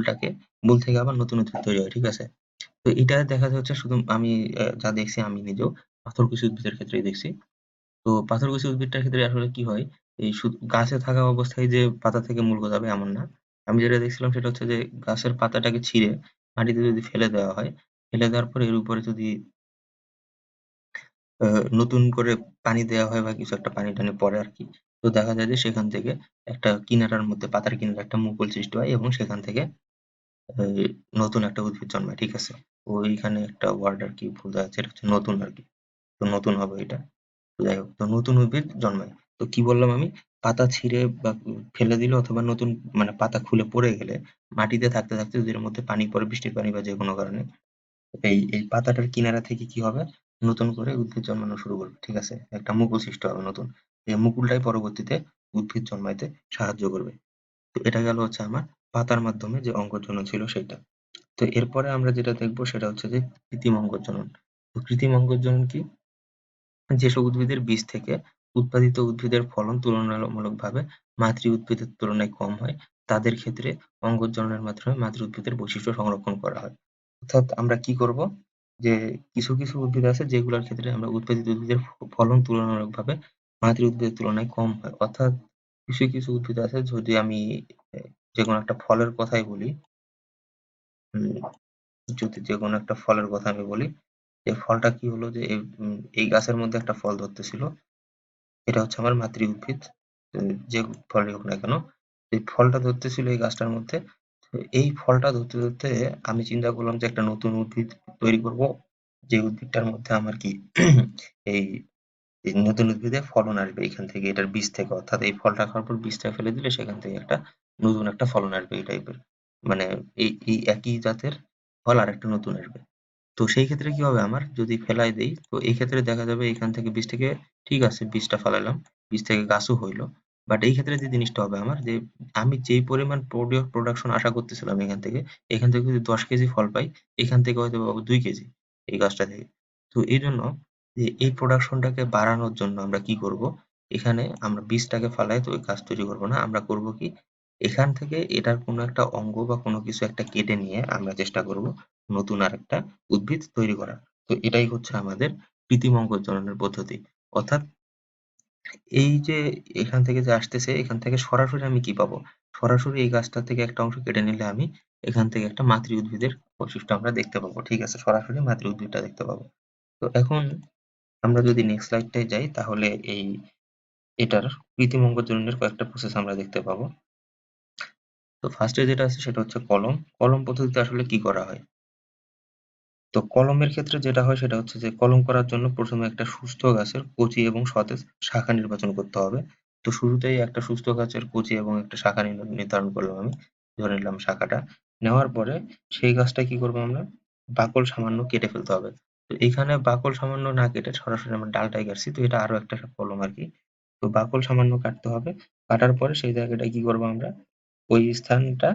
[SPEAKER 1] থেকে আবার নতুন উদ্ভিদ তৈরি হয়, ঠিক আছে। তো এটা দেখা যাচ্ছে শুধু আমি যা দেখছি আমি নিজেও পাথরকুচি উদ্ভিদের ক্ষেত্রেই দেখছি। তো পাথরকুচি উদ্ভিদটার ক্ষেত্রে আসলে কি হয়, এই শুধু গাছে থাকা অবস্থায় যে পাতা থেকে মূল গজাবে এমন না। আমি যেটা দেখছিলাম সেটা হচ্ছে যে গাছের পাতাটাকে ছিঁড়ে মাটিতে যদি ফেলে দেওয়া হয়, ফেলে দেওয়ার পরে এর উপরে যদি নতুন করে পানি দেওয়া হয় বা কিছু একটা পানি টানি পড়ে আর কি, তো দেখা যায় যে সেখান থেকে একটা কিনারার মধ্যে, পাতার কিনারে একটা মুকুল সৃষ্টি হয়, এবং সেখান থেকে এই নতুন একটা উদ্ভিদ জন্মায়, ঠিক আছে। ওইখানে একটা ওয়ার্ড আর কি ভুল দেওয়া আছে, এটা হচ্ছে নতুন আর কি। তো নতুন হবে এটা। তো যাই হোক, তো নতুন উদ্ভিদ জন্মায়। তো কি বললাম আমি, পাতা ছিঁড়ে বা ফেলে দিলে অথবা নতুন মানে পাতা খুলে পড়ে গেলে মাটিতে থাকতে থাকতে যদি এর মধ্যে পানি পড়ে, বৃষ্টির পানি বা যে কোনো কারণে, এই পাতাটার কিনারা থেকে কি হবে, নতুন করে উদ্ভিদ জন্মানো শুরু করবে, ঠিক আছে, একটা মুকুল সৃষ্টি হবে নতুন। এই মুকুলটাই পরবর্তীতে উদ্ভিদ জন্মাইতে সাহায্য করবে। তো এটা গেল হচ্ছে আমার পাতার মাধ্যমে যে অঙ্গজনন ছিল সেটা। তো এরপরে আমরা যেটা দেখবো সেটা হচ্ছে যে কৃত্রিম অঙ্গজনন। তো কৃত্রিম অঙ্গজনন কি, যেসব উদ্ভিদের বীজ থেকে উৎপাদিত উদ্ভিদের ফলন তুলনামূলকভাবে মাতৃ উদ্ভিদের তুলনায় কম হয়, তাদের ক্ষেত্রে অঙ্গজননের মাধ্যমে মাতৃ উদ্ভিদের বৈশিষ্ট্য সংরক্ষণ করা হয়। অর্থাৎ আমরা কি করব, যে কিছু কিছু উদ্ভিদ আছে যেগুলোর ক্ষেত্রে আমরা উৎপাদিত উদ্ভিদের ফলন তুলনামূলকভাবে মাতৃ উদ্ভিদের তুলনায় কম হয়। অর্থাৎ কিছু কিছু উদ্ভিদ আছে, যদি আমি যে কোনো একটা ফলের কথাই বলি, যদি যে কোনো একটা ফলের কথা আমি বলি, এই ফলটা কি হলো, যে এই গাছের মধ্যে একটা ফল ধরতেছিল, এটা হচ্ছে আমার মাতৃ উদ্ভিদ। যে ফলই হোক না কেন, এই ফলটা ধরতেছিল এই গাছটার মধ্যে। তো এই ফলটা ধরতে ধরতে আমি চিন্তা করলাম যে একটা নতুন উদ্ভিদ তৈরি করব, যে উদ্ভিদটার মধ্যে আমার কি এই এই নতুন উদ্ভিদে ফলন আসবে এখান থেকে, এটার বীজ থেকে। অর্থাৎ এই ফলটা খাওয়ার পর বীজটা ফেলে দিলে সেখান থেকে একটা নতুন একটা ফলন আসবে, এই টাইপের। মানে এই একই জাতের ফল আর একটা নতুন আসবে। তো সেই ক্ষেত্রে কি হবে, আমার যদি ফেলাই দেই, তো এই ক্ষেত্রে দেখা যাবে এখান থেকে বীজ থেকে, ঠিক আছে বীজটা ফেলাইলাম, বীজ থেকে গাছও হইলো, বাট এই ক্ষেত্রে যে জিনিসটা হবে আমার, যে আমি যেই পরিমাণ প্রোডাকশন আশা করতেছিলাম এখান থেকে যদি 10 কেজি ফল পাই, এখান থেকে হয়তো পাবো 2 কেজি এই গাছটা থেকে। তো এই জন্য যে এই প্রোডাকশনটাকে বাড়ানোর জন্য আমরা কি করব, এখানে আমরা বীজটাকে ফালাই তো ওই গাছ তৈরি করব না, আমরা করব কি, এখান থেকে এটার কোনো একটা অঙ্গ বা কোনো কিছু একটা কেটে নিয়ে আমরা চেষ্টা করব নতুন আরেকটা উদ্ভিদ তৈরি করা। তো এটাই হচ্ছে আমাদের কৃত্রিম অঙ্গজননের পদ্ধতি। অর্থাৎ এই যে এখান থেকে যে আসতেছে, এখান থেকে সরাসরি আমি কি পাবো, সরাসরি এই গাছটা থেকে একটা অংশ কেটে নিলে আমি এখান থেকে একটা মাতৃ উদ্ভিদের বৈশিষ্ট্য আমরা দেখতে পাবো, ঠিক আছে, সরাসরি মাতৃ উদ্ভিদটা দেখতে পাবো। তো এখন আমরা যদি নেক্সট স্লাইডটায় যাই, তাহলে এটার কৃত্রিম অঙ্গজননের কয়েকটা প্রসেস আমরা দেখতে পাবো। তো ফার্স্টে যেটা আছে সেটা হচ্ছে কলম। কলম পদ্ধতিতে আসলে কি করা হয়, তো কলমের ক্ষেত্রে যেটা হয় সেটা হচ্ছে যে কলম করার জন্য প্রথমে একটা সুস্থ গাছের কচি এবং সতেজ শাখা নির্বাচন করতে হবে। তো শুরুতেই একটা সুস্থ গাছের কচি এবং একটা শাখা নির্ধারণ করলাম আমি, ধরে নিলাম শাখাটা। নেওয়ার পরে সেই গাছটা কি করবো আমরা, বাকল সামান্য কেটে ফেলতে হবে। তো এখানে বাকল সামান্য না কেটে সরাসরি আমরা ডালটাই কাটছি, তো এটা আরো একটা কলম আর কি। তো বাকল সামান্য কাটতে হবে, কাটার পরে সেই জায়গাটায় কি করবো আমরা, ওই স্থানটা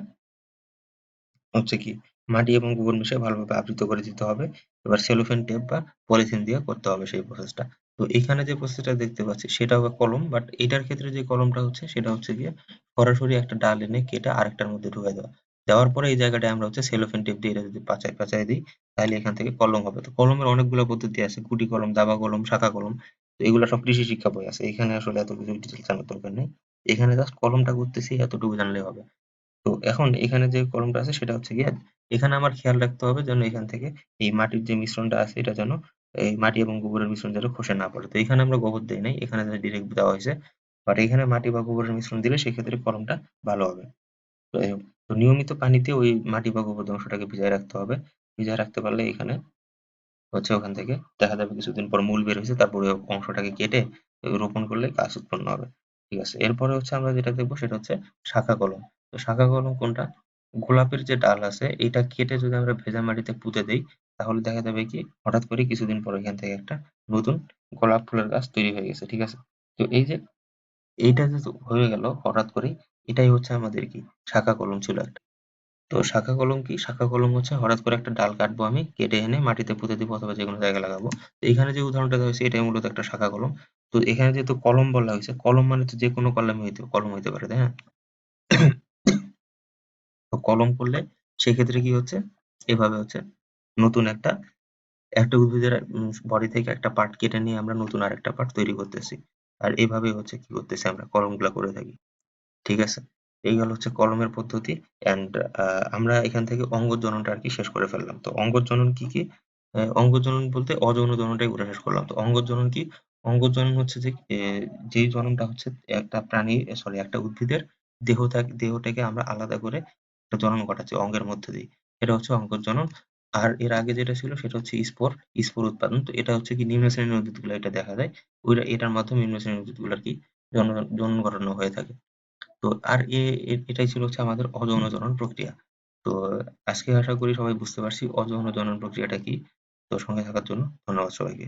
[SPEAKER 1] হচ্ছে কি মাটি এবং গোবর মিশিয়ে ভালোভাবে আবৃত করে দিতে হবে। এবার সেলোফেন টেপ বা পলিথিন দিয়ে করতে হবে সেই প্রসেসটা। তো এখানে যে প্রসেসটা দেখতে পাচ্ছি সেটাও কলম, বাট এটার ক্ষেত্রে যে কলমটা হচ্ছে সেটা হচ্ছে গিয়ে সরাসরি একটা ডাল এনে কেটে আরেকটার মধ্যে ঢুকাই দেওয়া। দেওয়ার পরে এই জায়গাটায় আমরা হচ্ছে সেলোফেন টেপ দিয়ে এটা যদি পাঁচায় পাঁচায় দিই, তাহলে এখান থেকে কলম হবে। তো কলমের অনেকগুলো পদ্ধতি আছে, গুটি কলম, দাবা কলম, শাখা কলম। তো এগুলো সব কৃষি শিক্ষা বই আছে, এখানে আসলে এত কিছু ডিটেলস জানার দরকার নেই। এখানে জাস্ট কলমটা করতেছি এতটুকু জানলেই হবে। তো এখন এখানে যে কলমটা আছে সেটা হচ্ছে গিয়ে, এখানে আমার খেয়াল রাখতে হবে যেন এখান থেকে এই মাটির যে মিশ্রণটা আছে এটা যেন, এই মাটি এবং গোবরের মিশ্রণ যেন খসে না পড়ে। তো এখানে আমরা গোবর দেই নাই, এখানে ডিরেক্ট দেওয়া হয়েছে, বাট এখানে মাটি বা গোবরের মিশ্রণ দিলে সেক্ষেত্রে কলমটা ভালো হবে। তো তো নিয়মিত পানিতে ওই মাটি বা গোবর অংশটাকে ভিজায় রাখতে হবে। ভিজায় রাখতে পারলে এখানে হচ্ছে ওখান থেকে দেখা যাবে কিছুদিন পর মূল বের হয়েছে, তারপরে ওই অংশটাকে কেটে রোপণ করলে গাছ উৎপন্ন হবে। ঠিক আছে, এরপরে হচ্ছে আমরা যেটা দেখবো সেটা হচ্ছে শাখা কলম। তো শাখা কলম কোনটা, গোলাপের যে ডাল আছে এটা কেটে যদি আমরা ভেজা মাটিতে পুঁতে দেই, তাহলে দেখা যাবে কি হঠাৎ করে কিছুদিন পর এখান থেকে একটা নতুন গোলাপ ফুলের গাছ তৈরি হয়ে গেছে, ঠিক আছে। তো এই যে এইটা যে হয়ে গেল হঠাৎ করেই, এটাই হচ্ছে আমাদের কি শাখা কলম ছিল একটা। তো শাখা কলম কি? শাখা কলম হচ্ছে হঠাৎ করে একটা ডাল কাটবো আমি, কেটে এনে মাটিতে পুঁতে দিব অথবা যেকোনো জায়গায় লাগাবো। তো এখানে যে উদাহরণটা দেওয়া হয়েছে এটাই মূলত একটা শাখা কলম। তো এখানে যেহেতু কলম বলা হয়েছে, কলম মানে তো যেকোনো কলম হইতে পারে, তাই না? তো কলম করলে সেক্ষেত্রে কি হচ্ছে? এভাবে হচ্ছে নতুন একটা উদ্ভিদের বডি থেকে একটা পার্ট কেটে নিয়ে আমরা নতুন আরেকটা পার্ট তৈরি করতেছি। আর এভাবেই হচ্ছে কি করতেছি আমরা কলমগুলা করে থাকি। ঠিক আছে? এই গেল হচ্ছে কলমের পদ্ধতি, অ্যান্ড আমরা এখান থেকে অঙ্গজননটা আরকি শেষ করে ফেললাম। তো অঙ্গজনন কি, কি? অঙ্গজনন বলতে অযৌন জননটাই পুরা শেষ করলাম। তো অঙ্গজনন কি? অঙ্গজনন হচ্ছে যে যেই জননটা হচ্ছে একটা প্রাণী সরি একটা উদ্ভিদের দেহ থেকে আমরা আলাদা করে একটা জনন ঘটাচ্ছি অঙ্গের মধ্য দিয়ে। এটা হচ্ছে অঙ্গজনন। আর এর আগে যেটা ছিল সেটা হচ্ছে স্পোর উৎপাদন। তো এটা হচ্ছে কি নিম্ন শ্রেণীর উদ্ভিদগুলো এটা দেখা যায়। এটার মাধ্যমে নিম্ন শ্রেণীর উদ্ভিদগুলো আরকি জনন ঘটানো হয়ে থাকে। তো আর এটাই ছিল হচ্ছে আমাদের অযৌন জনন প্রক্রিয়া। তো আজকে আশা করি সবাই বুঝতে পারছি অযৌন জনন প্রক্রিয়াটা কি। তো সঙ্গে থাকার জন্য ধন্যবাদ সবাইকে।